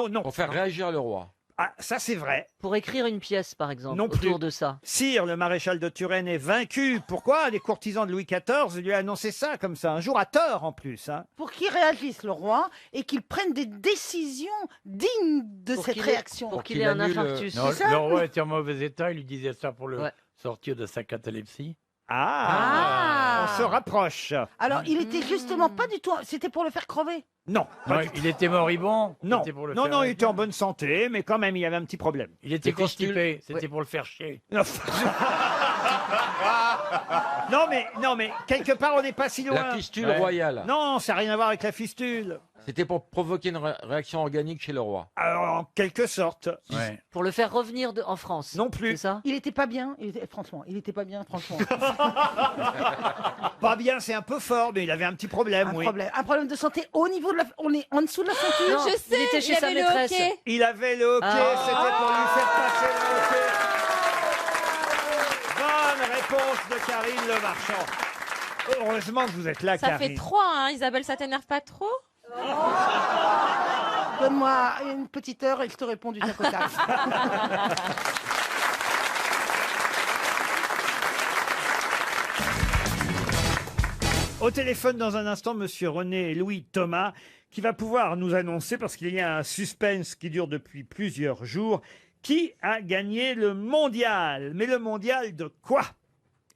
non. Pour faire réagir le roi. Ah, ça c'est vrai. Pour écrire une pièce, par exemple, Non plus. autour de ça. Sire, le maréchal de Turenne est vaincu. Pourquoi les courtisans de Louis XIV lui a annoncé ça comme ça, un jour à tort en plus. Hein. Pour qu'il réagisse, le roi, et qu'il prenne des décisions dignes de Pour cette qu'il ait- réaction. pour qu'il ait un infarctus. Non, C'est ça le roi était en mauvais état, il lui disait ça pour le Ouais. sortir de sa catalepsie. Ah, on se rapproche. Alors, il était justement pas du tout. C'était pour le faire crever. Non, Non, il était moribond. non, C'était pour le non, faire- non, il était en bonne santé, mais quand même, il y avait un petit problème. Il était Les fistules. constipé, c'était pour le faire chier. Non, mais quelque part, on n'est pas si loin. La fistule Ouais. royale. Non, ça n'a rien à voir avec la fistule. C'était pour provoquer une réaction organique chez le roi. Alors, en quelque sorte. Ouais. Pour le faire revenir en France. Non plus. C'est ça Il était pas bien. Franchement, il était pas bien, franchement. Pas bien, c'est un peu fort, mais il avait un petit problème, oui. Un problème de santé au niveau de la. On est en dessous de la ceinture. Non, Je sais, il était chez sa avait le maîtresse. hockey. Il avait le hockey, Ah. c'était pour lui faire passer le hockey. Bonne réponse de Karine Le Marchand. Heureusement que vous êtes là, Ça Karine. fait 3, hein. Isabelle, ça t'énerve pas trop? Donne-moi une petite heure et je te réponds du tac au tac. Au téléphone dans un instant, monsieur René Louis Thomas, qui va pouvoir nous annoncer, parce qu'il y a un suspense qui dure depuis plusieurs jours, qui a gagné le mondial. Mais le mondial de quoi?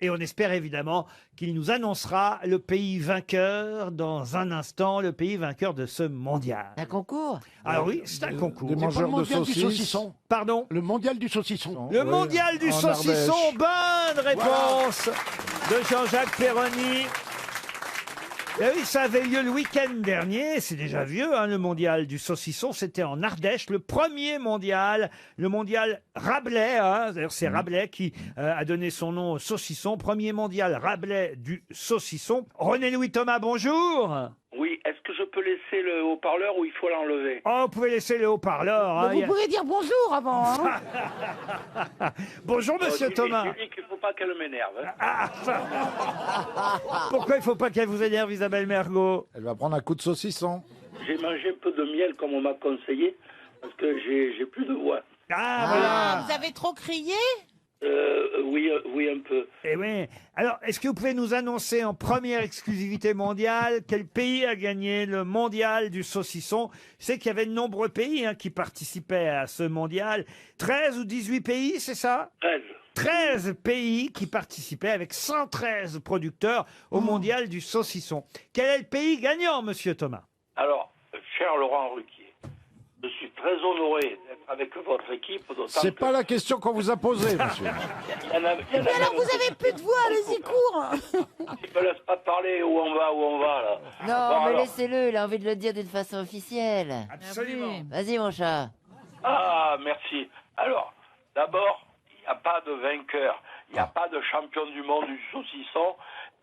Et on espère évidemment qu'il nous annoncera le pays vainqueur dans un instant, le pays vainqueur de ce mondial. Un concours? Ah oui, c'est un concours. Les mangeurs de saucisses. Pardon? Le mondial du saucisson. Le mondial du saucisson, bonne réponse de Jean-Jacques Perroni. Eh oui, ça avait lieu le week-end dernier, c'est déjà vieux, hein, le mondial du saucisson, c'était en Ardèche, le premier mondial, le mondial Rabelais, hein, d'ailleurs c'est Rabelais qui a donné son nom au saucisson, premier mondial Rabelais du saucisson. René-Louis Thomas, bonjour. Oui, est-ce que je peux laisser le haut-parleur ou il faut l'enlever? Oh, vous pouvez laisser le haut-parleur. Hein, Vous pouvez dire bonjour avant. Hein. Bonjour, monsieur Thomas. Je dis qu'il ne faut pas qu'elle m'énerve. Pourquoi il ne faut pas qu'elle vous énerve, Isabelle Mergo? Elle va prendre un coup de saucisson. J'ai mangé un peu de miel comme on m'a conseillé parce que j'ai plus de voix. Ah, voilà. Vous avez trop crié? Oui, un peu. Eh oui. Alors, est-ce que vous pouvez nous annoncer en première exclusivité mondiale quel pays a gagné le mondial du saucisson? Je sais qu'il y avait de nombreux pays qui participaient à ce mondial. 13 ou 18 pays, c'est ça? 13. 13 pays qui participaient avec 113 producteurs au mondial du saucisson. Quel est le pays gagnant, monsieur Thomas? Alors, cher Laurent Ruquier, je suis très honoré d'être avec votre équipe. C'est pas la question qu'on vous a posée, monsieur. Mais alors vous avez plus de voix, allez-y, cours. Tu me laisses pas parler où on va, là. Non, Bon, mais alors. laissez-le, il a envie de le dire d'une façon officielle. Absolument. Vas-y, mon chat. Ah, merci. Alors, d'abord, il n'y a pas de vainqueur. Il n'y a pas de champion du monde du saucisson.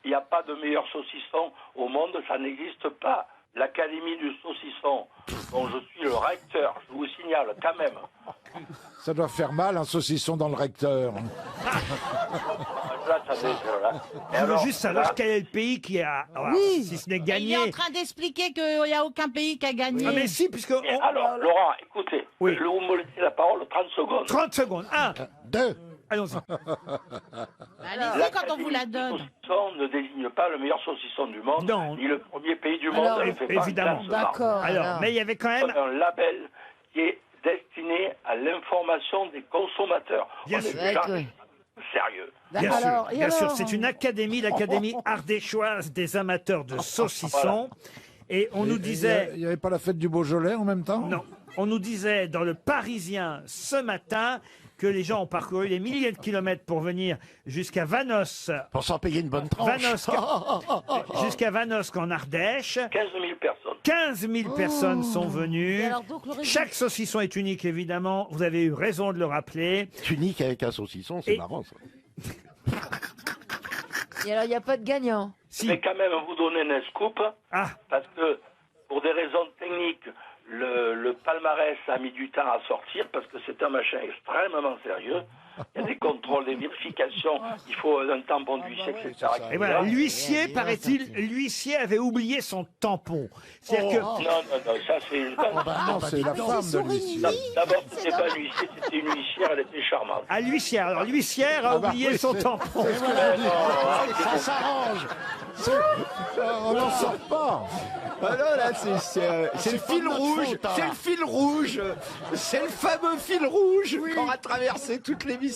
Il n'y a pas de meilleur saucisson au monde. Ça n'existe pas. L'Académie du saucisson, dont je suis le recteur, je vous signale quand même. Ça doit faire mal, un saucisson dans le recteur. Là, ça là. Je veux juste savoir quel est le pays qui a, Oui. si ce n'est Il gagné. est en train d'expliquer qu'il n'y a aucun pays qui a gagné. Ah, mais si, puisque... Alors, Laurent, écoutez, Oui. vous me laissez la parole 30 secondes. 30 secondes. 1, 2. Allons-y. Allez-y quand on vous la donne. Le saucisson ne désigne pas le meilleur saucisson du monde, Non. ni le premier pays du monde. Alors, ne fait pas un évidemment. classement. D'accord. Alors, mais il y avait quand même... Un label qui est destiné à l'information des consommateurs. Bien On sûr. est déjà Ouais, sérieux. Bien Alors, sûr, et bien sûr, alors c'est une académie, l'Académie ardéchoise des amateurs de saucissons. Et on nous disait... Il n'y avait pas la fête du Beaujolais en même temps? Non, on nous disait dans le Parisien ce matin que les gens ont parcouru des milliers de kilomètres pour venir jusqu'à Vanos. Pour s'en payer une bonne tranche. Jusqu'à Vanosque en Ardèche. 15 000 personnes. 15 000 personnes sont venues. Et alors, donc, le résultat- Chaque saucisson est unique, évidemment. Vous avez eu raison de le rappeler. Unique avec un saucisson, c'est Et- marrant ça. Et alors, il n'y a pas de gagnant. Si. Mais quand même, vous donner un scoop, Ah, parce que pour des raisons techniques, le palmarès a mis du temps à sortir, parce que c'est un machin extrêmement sérieux. Il y a des contrôles, des vérifications, il faut un tampon d'huissier, etc. et voilà, l'huissier, paraît-il, l'huissier avait oublié son tampon. C'est-à-dire Non, ça c'est... Non, c'est la femme de l'huissier. D'abord, c'était pas un huissier, c'était une huissière, elle était charmante. à l'huissière. Alors, l'huissière a oublié son tampon. Ça s'arrange. On n'en sort pas. Ah non, là, c'est le fil rouge, c'est le fil rouge, c'est le fameux fil rouge qu'on a traversé toute l'émission.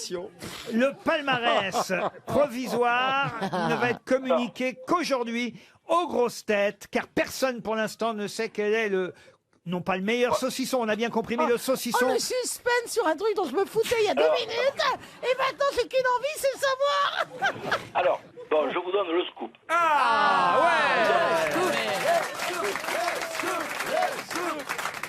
Le palmarès provisoire ne va être communiqué qu'aujourd'hui aux grosses têtes, car personne pour l'instant ne sait quel est le... Non pas le meilleur saucisson, on a bien compris, mais le saucisson... Oh, le suspense sur un truc dont je me foutais il y a 2 minutes. Et maintenant, j'ai qu'une envie, c'est de savoir. Alors, bon, je vous donne le scoop. Ah ouais.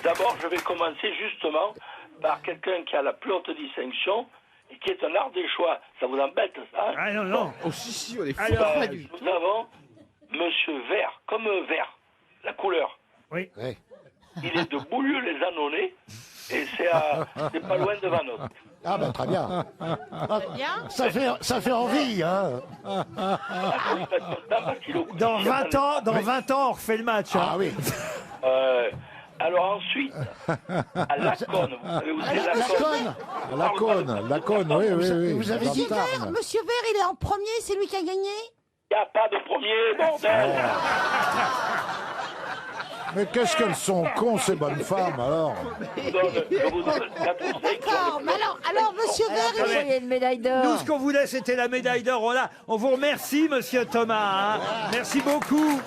D'abord, je vais commencer justement par quelqu'un qui a la plus haute distinction et qui est un ardéchois. Ça vous embête, ça hein? Ah non, non. Oh si, on est fou. Alors, Nous avons Monsieur Vert, comme Vert, la couleur. oui. Il est de Boulieu-les-Annonais et c'est pas loin de Vanos. Ah ben très bien. Bien. Ça fait envie, hein. Dans 20 ans, on refait le match. Hein. Ah oui. Alors ensuite, à Laconne, vous savez où c'est Laconne? La cône, oui. Vous avez dit Vert, Monsieur Vert, il est en premier, c'est lui qui a gagné. Il n'y a pas de premier, bordel. Mais qu'est-ce qu'elles sont cons, ces bonnes femmes, alors? Je vous donne 4 ou 5. D'accord, mais alors, Monsieur Monsieur Vert, Alors, pourquoi il y a une médaille d'or? Nous, ce qu'on voulait, c'était la médaille d'or. On vous remercie, monsieur Thomas. Hein. Merci beaucoup.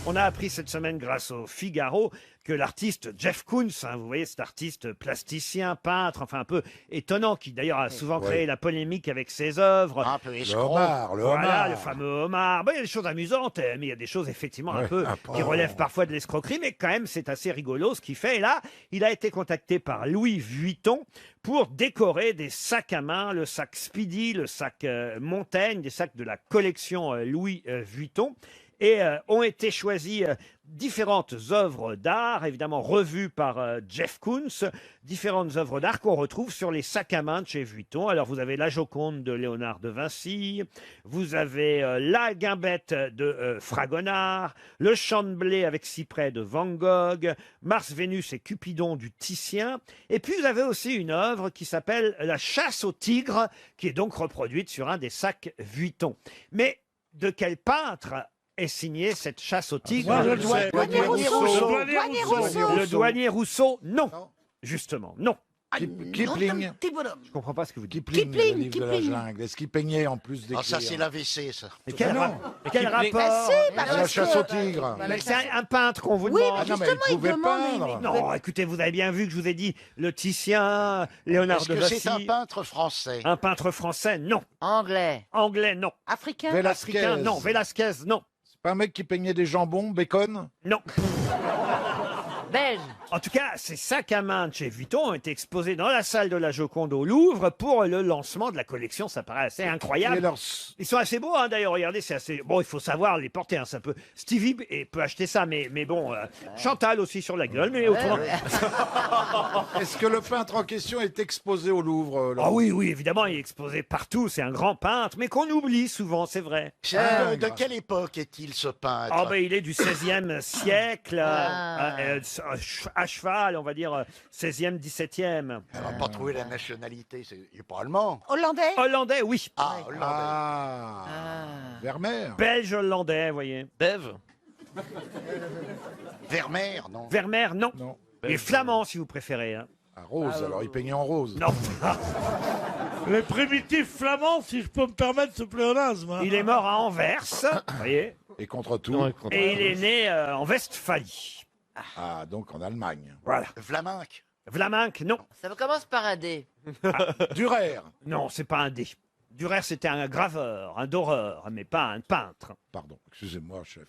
On a appris cette semaine, grâce au Figaro, que l'artiste Jeff Koons, hein, vous voyez cet artiste plasticien, peintre, enfin un peu étonnant, qui d'ailleurs a souvent créé la polémique avec ses œuvres. Un peu escroc. Voilà, le fameux homard. Bon, il y a des choses amusantes, mais il y a des choses effectivement un peu qui relèvent parfois de l'escroquerie, mais quand même c'est assez rigolo ce qu'il fait. Et là, il a été contacté par Louis Vuitton pour décorer des sacs à main, le sac Speedy, le sac Montaigne, des sacs de la collection Louis Vuitton. Et ont été choisies différentes œuvres d'art, évidemment revues par Jeff Koons, différentes œuvres d'art qu'on retrouve sur les sacs à main de chez Vuitton. Alors vous avez la Joconde de Léonard de Vinci, vous avez la Guimbette de Fragonard, le Champ de blé avec cyprès de Van Gogh, Mars, Vénus et Cupidon du Titien. Et puis vous avez aussi une œuvre qui s'appelle La chasse au tigre, qui est donc reproduite sur un des sacs Vuitton. Mais de quel peintre est signée cette chasse au tigre? Moi, je le sais. Douanier Rousseau. Le douanier Rousseau, non. Justement, non. Kipling. Je comprends pas ce que vous dites. Kipling, le livre de la jungle. Est-ce qu'il peignait en plus d'écrire? Ah, ça, c'est l'AVC, ça. Mais quel, quel Kipling. rapport La chasse au tigre. C'est un peintre qu'on vous Oui, demande. mais justement, il demande. Non, écoutez, vous avez bien vu que je vous ai dit le Titien, Léonard Est-ce de que Vinci. c'est un peintre français? Un peintre français, non. Anglais. Anglais, non. Africain. Africain, non. Velasquez, non. C'est pas un mec qui peignait des jambons, bacon? Non. Belge. En tout cas, ces sacs à main de chez Vuitton ont été exposés dans la salle de la Joconde au Louvre pour le lancement de la collection. Ça paraît assez incroyable. Ils sont assez beaux, hein, d'ailleurs. Regardez, c'est assez. Bon, il faut savoir les porter. Hein, ça peut. Stevie peut acheter ça, mais bon, Chantal aussi sur la gueule, mais autrement. Est-ce que le peintre en question est exposé au Louvre? Ah oui, oui, évidemment, il est exposé partout. C'est un grand peintre, mais qu'on oublie souvent, c'est vrai. De quelle époque est-il, ce peintre? Ah ben, il est du XVIe siècle, à cheval, on va dire 16e, 17e. On va pas trouver la nationalité, il n'est pas allemand. Hollandais. Hollandais, oui. Ah, hollandais. Vermeer. Belge hollandais, vous voyez. Bev. Vermeer, non. Vermeer, non. Et flamand, si vous préférez. Hein. Ah, rose, alors il peignait en rose. Non. Les primitifs flamands, si je peux me permettre ce pléonasme. Hein. Il est mort à Anvers, vous voyez. Et contre tout. Et il est né en Westphalie. Ah, donc en Allemagne. Voilà. Vlaminck. Vlaminck, non. Ça commence par un D. Durer. Non, c'est pas un D. Durer, c'était un graveur, un doreur, mais pas un peintre. Pardon, excusez-moi, chef.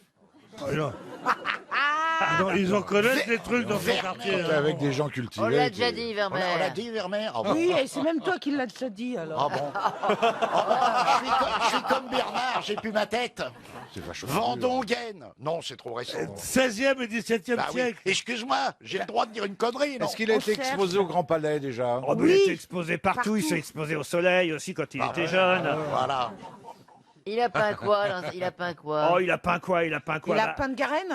Non, ils en connaissent des trucs dans ce quartier. Avec des gens cultivés. On l'a déjà dit, Vermeer. On l'a dit, Vermeer. Ah bon. Oui, et c'est même toi qui l'as déjà dit, alors. Ah bon. Je suis comme Bernard, j'ai plus ma tête. C'est vachement. Vendongaine. Non, c'est trop récent. 16e et 17e Bah oui. siècle. Excuse-moi, j'ai le droit de dire une connerie, non? Est-ce qu'il a été exposé au Grand Palais déjà? Oh, mais il était exposé partout. Il s'est exposé au soleil aussi quand il était jeune. Voilà. Il a peint quoi? Il a peint quoi? Oh, il a peint quoi? Il a peint quoi? Il a Là, peint de Garenne.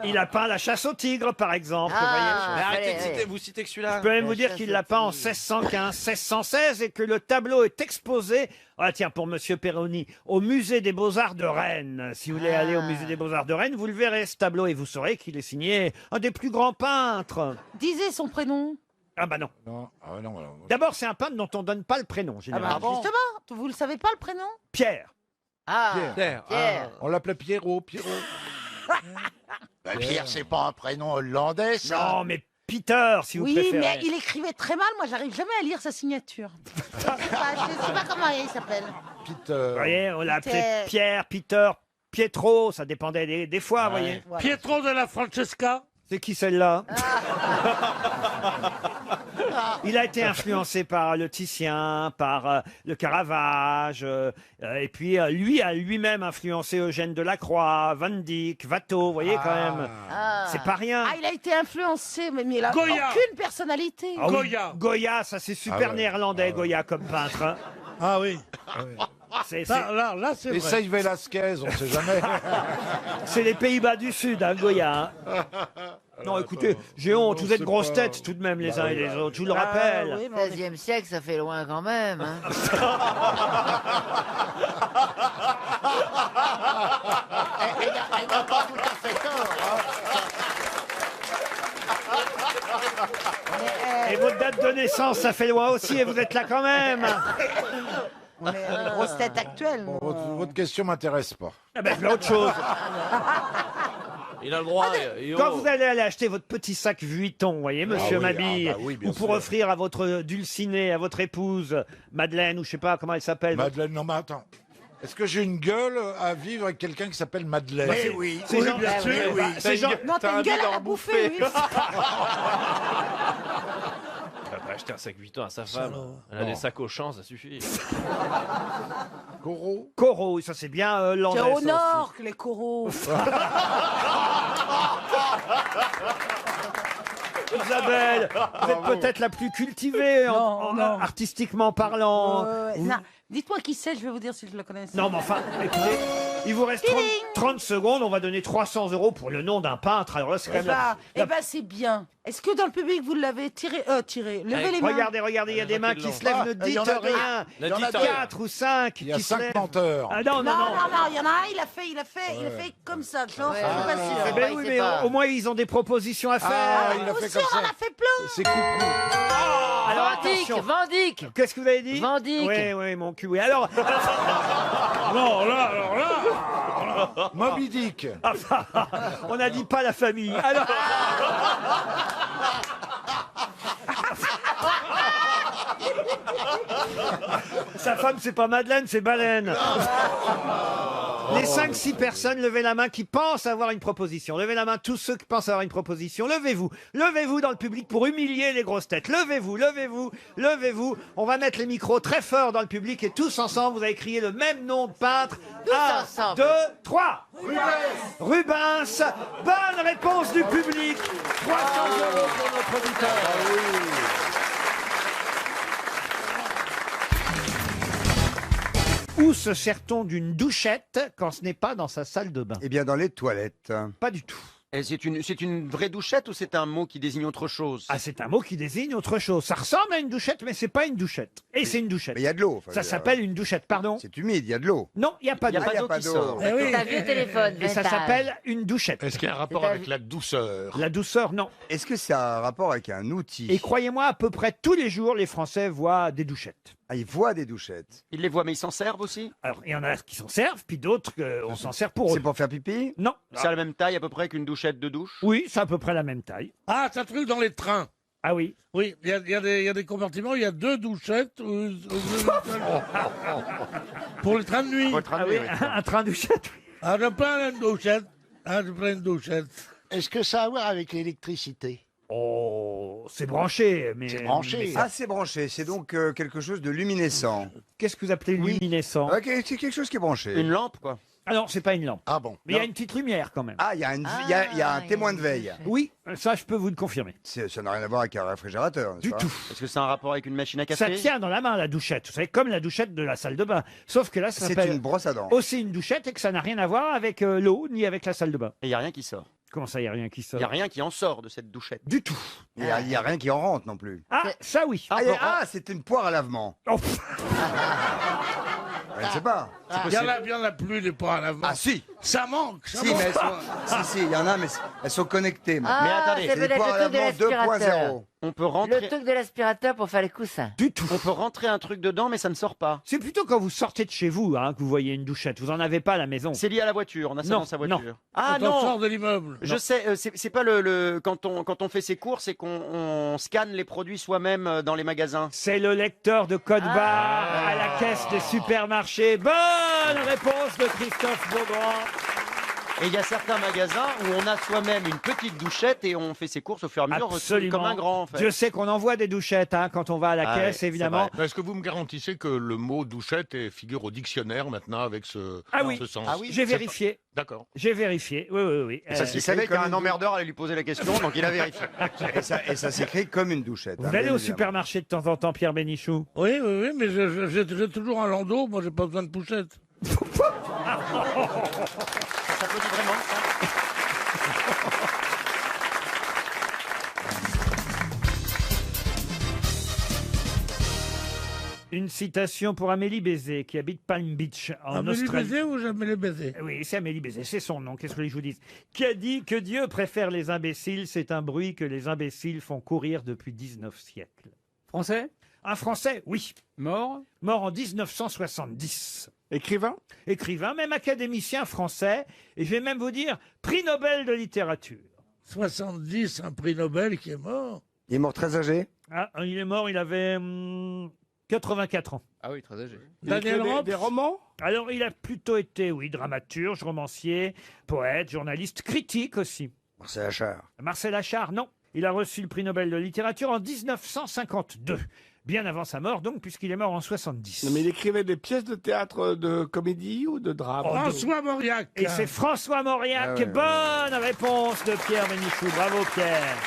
il a peint la chasse au tigre, par exemple. vous voyez. Ah, Mais arrêtez de fallait- citer, vous citez que celui-là. Je peux même La vous dire chasse qu'il au l'a peint en tigre. 1615, 1616 et que le tableau est exposé, ah tiens, pour Monsieur Perroni, au musée des Beaux-Arts de Rennes. Si vous voulez aller au musée des Beaux-Arts de Rennes, vous le verrez ce tableau et vous saurez qu'il est signé un des plus grands peintres. Disait son prénom. Ah bah non. Non, ah non, alors, moi, D'abord, c'est un peintre dont on donne pas le prénom, Ah généralement. bah, justement, vous le savez pas le prénom? Pierre. Ah, Pierre. Pierre. on l'appelait Pierrot. Bah, Pierre, c'est pas un prénom hollandais, ça. Non, mais Peter, si vous Oui, préférez. mais il écrivait très mal. Moi, j'arrive jamais à lire sa signature. Enfin, je sais pas comment il s'appelle. Vous voyez, on l'a appelé Peter. Pierre, Peter, Pietro, ça dépendait des fois, vous voyez. Voilà. Pietro de la Francesca. C'est qui celle-là? Il a été influencé par le Titien, par le Caravage, et puis lui a lui-même influencé Eugène Delacroix, Van Dyck, Watteau, vous voyez quand même. Ah. C'est pas rien. Ah, il a été influencé, mais il a Goya. aucune personnalité. Ah oui, Goya. Goya, ça c'est super néerlandais, Goya comme peintre. Hein. Ah oui. C'est Là, c'est vrai. Essaye Velasquez, on sait jamais. c'est les Pays-Bas du Sud, hein, Goya. Hein. Non, écoutez, j'ai honte, vous êtes grosses têtes tout de même les uns et les autres, je vous le rappelle. oui, mais 16e siècle, ça fait loin quand même. Hein. Elle n'a pas tout à fait tort. Et votre date de naissance, ça fait loin aussi, et vous êtes là quand même. On est grosse tête actuelle. Votre question m'intéresse pas. Ah ben, c'est autre chose. Il a le droit. Quand vous allez aller acheter votre petit sac Vuitton, vous voyez, monsieur oui, Mabille, ah bah oui, bien ou pour sûr. offrir à votre dulcinée, à votre épouse, Madeleine, ou je sais pas comment elle s'appelle. Madeleine, non mais attends. Est-ce que j'ai une gueule à vivre avec quelqu'un qui s'appelle Madeleine? Bah, oui. C'est Oui, genre- bien sûr, oui. C'est genre- Non, t'as une gueule à la bouffer, oui. Elle va acheter un sac Vuitton à sa femme. Elle a des sacs au champ, ça suffit. Corot. Corot, ça c'est bien C'est landais. au ça nord que les coraux. aussi. Isabelle, vous êtes peut-être la plus cultivée artistiquement parlant. Non, dites-moi qui c'est, je vais vous dire si je le connais. Non, mais enfin, écoutez, il vous reste 30 secondes, on va donner 300 € pour le nom d'un peintre. Alors là, c'est quand même Eh ben, c'est bien. Est-ce que dans le public, vous l'avez tiré, levez les mains. Regardez, il y a des mains qui se lèvent, ne il y dites en a deux. rien. Ne dites rien. 4 ou 5 Il y a qui se 5 lèvent. menteurs. Ah non, Non, il y en a un, il a fait comme ça, genre, je suis pas Eh sûre. ben oui, mais au moins ils ont des propositions à faire. Ah, il a Vous fait aussi, comme on en ça. a fait plein. C'est coucou. Alors Van Dyck, attention. Van Dyck. Qu'est-ce que vous avez dit? Van Dyck. Oui, mon cul. Oui. Alors, Non, là, alors là. Moby Dick. on n'a dit pas la famille. Alors. Sa femme, c'est pas Madeleine, c'est Baleine. Les 5-6 personnes, levez la main qui pensent avoir une proposition. Levez la main tous ceux qui pensent avoir une proposition. Levez-vous. Levez-vous dans le public pour humilier les grosses têtes. Levez-vous, levez-vous, levez-vous. On va mettre les micros très fort dans le public et tous ensemble, vous allez crier le même nom de peintre. Tous 1, ensemble. 2, 3. Rubens. Bonne réponse du public. 300 € pour notre auditeur. Où se sert-on d'une douchette quand ce n'est pas dans sa salle de bain? Eh bien, dans les toilettes. Pas du tout. Et c'est une vraie douchette ou c'est un mot qui désigne autre chose? Ah, c'est un mot qui désigne autre chose. Ça ressemble à une douchette, mais c'est pas une douchette. Et c'est une douchette. Mais il y a de l'eau. Ça s'appelle une douchette, pardon. C'est humide, il y a de l'eau. Non, il n'y a pas Il y a d'eau. pas d'eau qui sort. Eh oui. C'est un vieux téléphone. Et ça vintage. s'appelle une douchette. Est-ce qu'il y a un rapport C'est un- avec la douceur? La douceur, non. Est-ce que ça a un rapport avec un outil? Et croyez-moi, à peu près tous les jours, les Français voient des douchettes. Ah, ils voient des douchettes. Ils les voient, mais ils s'en servent aussi? Alors, il y en a qui s'en servent, puis d'autres, on s'en sert pour eux. C'est pour faire pipi? Non. C'est à la même taille à peu près qu'une douchette de douche? Oui, c'est à peu près la même taille. Ah, c'est un truc dans les trains. Ah oui. Oui, il y a des compartiments, il y a 2 douchettes. Pour le train de nuit. Ah oui, un train douchette. Ah, je prends une douchette. Ah, je prends une douchette. Est-ce que ça a à voir avec l'électricité? Oh, c'est branché, mais... C'est branché. mais Ah, c'est branché. C'est donc quelque chose de luminescent. Qu'est-ce que vous appelez luminescent? Ok, c'est quelque chose qui est branché. Une lampe, quoi? Ah non, c'est pas une lampe. Ah bon. Mais il y a une petite lumière quand même. Ah, il y a, il y a un témoin de veille. Oui, ça je peux vous le confirmer. Ça n'a rien à voir avec un réfrigérateur. n'est-ce Du pas tout. Est-ce que c'est un rapport avec une machine à Ça café? tient dans la main la douchette. Vous savez, comme la douchette de la salle de bain. Sauf que là, ça C'est s'appelle une brosse à dents. aussi une douchette et que ça n'a rien à voir avec l'eau ni avec la salle de bain. Et il n'y a rien qui sort. Comment ça, il n'y a rien qui Il sort? n'y a rien qui en sort de cette douchette. Du tout. Il n'y a rien qui en rentre non plus. Ah, ça oui. Ah, c'est une poire à lavement. Oh, Je ne sais pas. Il y en a plus des poires à lavement. Ah si. Ça manque. Ça Si, manque. mais si, il y en a, mais elles sont connectées. maintenant. Ah, Mais attendez, c'est C'est des peut-être poires à le truc de lavement l'aspirateur. 2.0. On peut Le rentrer. truc de l'aspirateur pour faire les coussins. du tout. On peut rentrer un truc dedans, mais ça ne sort pas. C'est plutôt quand vous sortez de chez vous que vous voyez une douchette. Vous en avez pas à la maison. C'est lié à la voiture. On a ça Non, dans sa non. voiture. Ah Quand on sort non. de l'immeuble. Je sais. C'est pas quand on fait ses courses et qu'on scanne les produits soi-même dans les magasins. C'est le lecteur de code barre à la caisse des supermarchés. Bonne réponse de Christophe Beaugrand. Et il y a certains magasins où on a soi-même une petite douchette et on fait ses courses au fur et à mesure Absolument. comme un grand. En fait. Je sais qu'on envoie des douchettes quand on va à la Ah caisse, ouais, évidemment. Est-ce que vous me garantissez que le mot douchette figure au dictionnaire maintenant avec ce, Ah oui. ce sens? J'ai vérifié. D'accord. J'ai vérifié. Oui. Et ça, il savait qu'un emmerdeur allait lui poser la question, donc il a vérifié. Et ça s'écrit comme une douchette. Vous allez au supermarché de temps en temps, Pierre Bénichou? Oui, mais j'ai toujours un landau. Moi, j'ai pas besoin de pouchette. Ça s'applaudit vraiment, ça. Une citation pour Amélie Bézé, qui habite Palm Beach, en Amélie Australie. Bézé ou Amélie Bézé? Oui, c'est Amélie Bézé, c'est son nom, qu'est-ce que je vous dis? Qui a dit que Dieu préfère les imbéciles, c'est un bruit que les imbéciles font courir depuis 19 siècles. Français? Un Français, oui. Mort? Mort en 1970. Écrivain? Écrivain, même académicien français, et je vais même vous dire, prix Nobel de littérature. 70, un prix Nobel qui est mort. Il est mort très âgé. Ah, il est mort, il avait 84 ans. Ah oui, très âgé. Daniel Rops. Des romans? Alors, il a plutôt été, oui, dramaturge, romancier, poète, journaliste, critique aussi. Marcel Achard. Marcel Achard, non. Il a reçu le prix Nobel de littérature en 1952. Bien avant sa mort, donc, puisqu'il est mort en 70. Non, mais il écrivait des pièces de théâtre de comédie ou de drame? François Mauriac. Et c'est François Mauriac. Ah ouais, Bonne réponse de Pierre Bénichou. Bravo, Pierre.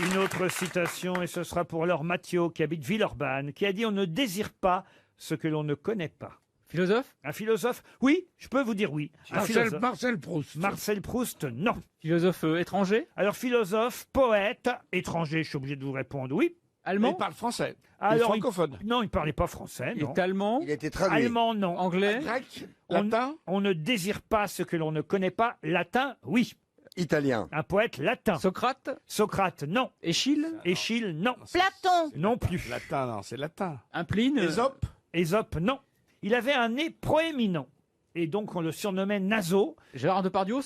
Une autre citation, et ce sera pour Laure Mathieu, qui habite Villeurbanne, qui a dit « On ne désire pas ce que l'on ne connaît pas ». Philosophe? Un philosophe? Oui, je peux vous dire oui. Un philosophe. Marcel Proust. Marcel Proust, non. Philosophe étranger? Alors, philosophe, poète, étranger, je suis obligé de vous répondre oui. Allemand? Il parle français. Alors, il est francophone. Non, il ne parlait pas français, Il non. est allemand? Il a été traduit. Allemand, non. Anglais? Grec? On- Latin? On ne désire pas ce que l'on ne connaît pas. Latin, oui. Italien. Un poète latin. Socrate? Socrate, non. Échille? Échille, non. Platon. Non plus. Latin, non, c'est latin. Un Pline? Ésope? Ésope, non. Il avait un nez proéminent. Et donc, on le surnommait Naso. Gérard Depardieu?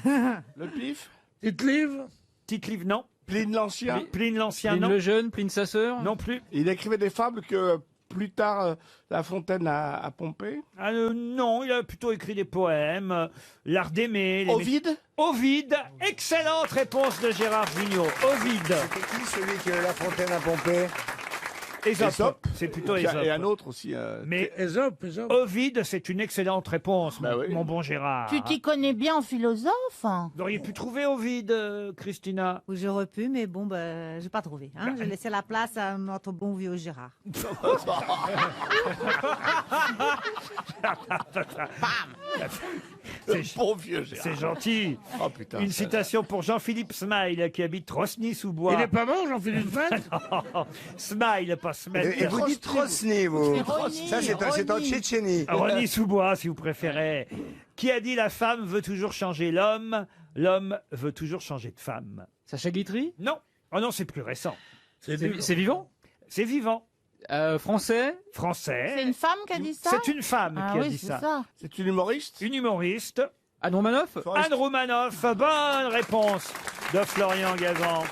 Le pif? Tite-Livre. Tite-Livre, non. Pline l'Ancien? Pline l'Ancien, Pline non. le Jeune? Pline sa sœur? Non plus. Il écrivait des fables que plus tard La Fontaine a pompé. Ah, non, il a plutôt écrit des poèmes. L'art d'aimer. Ovide? Ovide. Excellente réponse de Gérard Jugnot. Ovide. C'était qui celui que La Fontaine a pompé? Ésope. C'est plutôt Ésope. Et un autre aussi. Mais Ésope. Ovide, c'est une excellente réponse, Bah mon, oui. mon bon Gérard. Tu t'y connais bien en philosophe? Vous auriez pu trouver Ovide, Christina. Oui, j'aurais pu, mais bon, ben, j'ai pas trouvé. Hein. J'ai laissé la place à notre bon vieux Gérard. C'est bon vieux Gérard. C'est gentil. Oh putain. Une citation pour Jean-Philippe Smile, qui habite Rosny-sous-Bois. Il n'est pas mort, Jean-Philippe Smile? Smile, pas Smile. Et vous dites Rosny, vous. C'est Rosny, Ça, c'est en Rosny. Tchétchénie. Rosny-sous-Bois, si vous préférez. Qui a dit la femme veut toujours changer l'homme, l'homme veut toujours changer de femme? Sacha Guitry? Non. Oh non, c'est plus récent. C'est vivant? C'est vivant. Français? Français. C'est une femme qui a dit ça? C'est une femme Ah qui a oui, dit c'est ça. ça. C'est une humoriste? Une humoriste. Anne Romanoff? Anne Romanoff. Bonne réponse de Florian Gazan.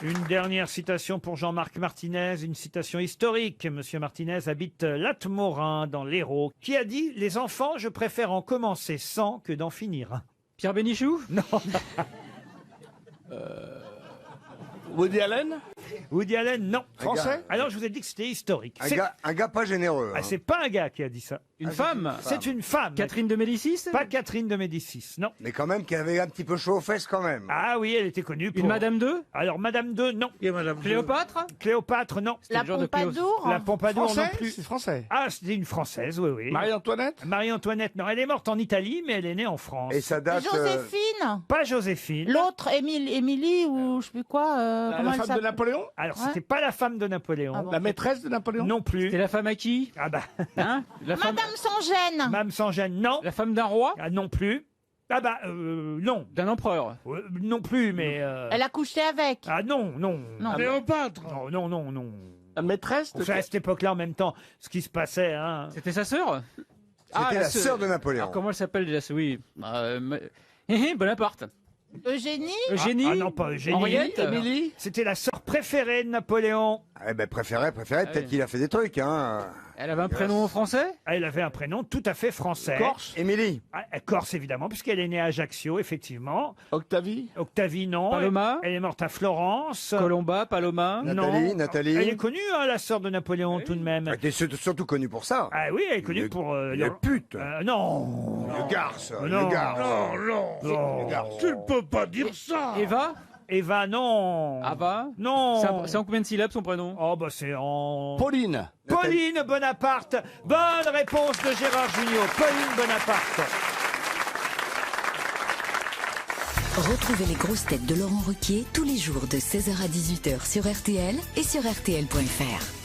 Une dernière citation pour Jean-Marc Martinez, une citation historique. Monsieur Martinez habite Latmorin, dans l'Hérault, qui a dit « Les enfants, je préfère en commencer 100 que d'en finir un. » Pierre Bénichou? Non. Woody Allen? Woody Allen, non. Français? Alors, je vous ai dit que c'était historique. Un gars pas généreux. Ah, hein. c'est pas un gars qui a dit ça. Une femme? C'est une femme. Catherine de Médicis? Pas Catherine de Médicis, non. Mais quand même, qui avait un petit peu chaud aux fesses quand même. Ah oui, elle était connue pour... Une Madame II? Alors, Madame II, non. Qui est Madame Cléopâtre? Cléopâtre, non. La le genre de Pompadour? La Pompadour non Français? plus. C'est français. Ah, c'était une Française, oui, oui. Marie-Antoinette? Marie-Antoinette, non. Elle est morte en Italie, mais elle est née en France. Et ça date. Joséphine? Pas Joséphine. L'autre, Émilie ou je sais plus quoi. Comment La elle femme de s'appelle? Napoléon? Alors, Ouais. c'était pas la femme de Napoléon. Ah bon. La maîtresse de Napoléon? Non plus. C'était la femme à qui? Ah bah, Hein? La femme... Madame sans gêne. Mme sans gêne, non. La femme d'un roi? Ah, non plus. Ah bah, non. D'un empereur? Non plus, mais... Elle a couché avec. Ah non, non. Non. Cléopâtre. Non, non, non, non. La maîtresse On de... sait à cette époque-là, en même temps, ce qui se passait, hein. C'était sa sœur? C'était la sœur de Napoléon. Alors, comment elle s'appelle déjà? Oui. Bonaparte. Eugénie? Eugénie? Ah non, pas Eugénie. Henriette? Émilie? C'était la sœur préférée de Napoléon. Eh ben, préféré, peut-être oui. qu'il a fait des trucs, hein. Elle avait un prénom français? Elle avait un prénom tout à fait français. Corse? Émilie. Ah, Corse, évidemment, puisqu'elle est née à Ajaccio, effectivement. Octavie? Octavie, non. Paloma? Elle est morte à Florence. Colomba? Paloma? Nathalie, Non. Nathalie. Elle est connue, hein, la sœur de Napoléon, tout de même. Elle était surtout connue pour ça. Ah oui, elle est connue pour... Les putes. Non. Le garce. Non. Le garce. Non, non. Non. Tu ne peux pas dire ça. Eva? Eva, non. Ava? Non. C'est en combien de syllabes son prénom? Oh, bah c'est en... Pauline? Pauline Bonaparte. Bonne réponse de Gérard Jugnot. Pauline Bonaparte. Retrouvez les grosses têtes de Laurent Ruquier tous les jours de 16h à 18h sur RTL et sur RTL.fr.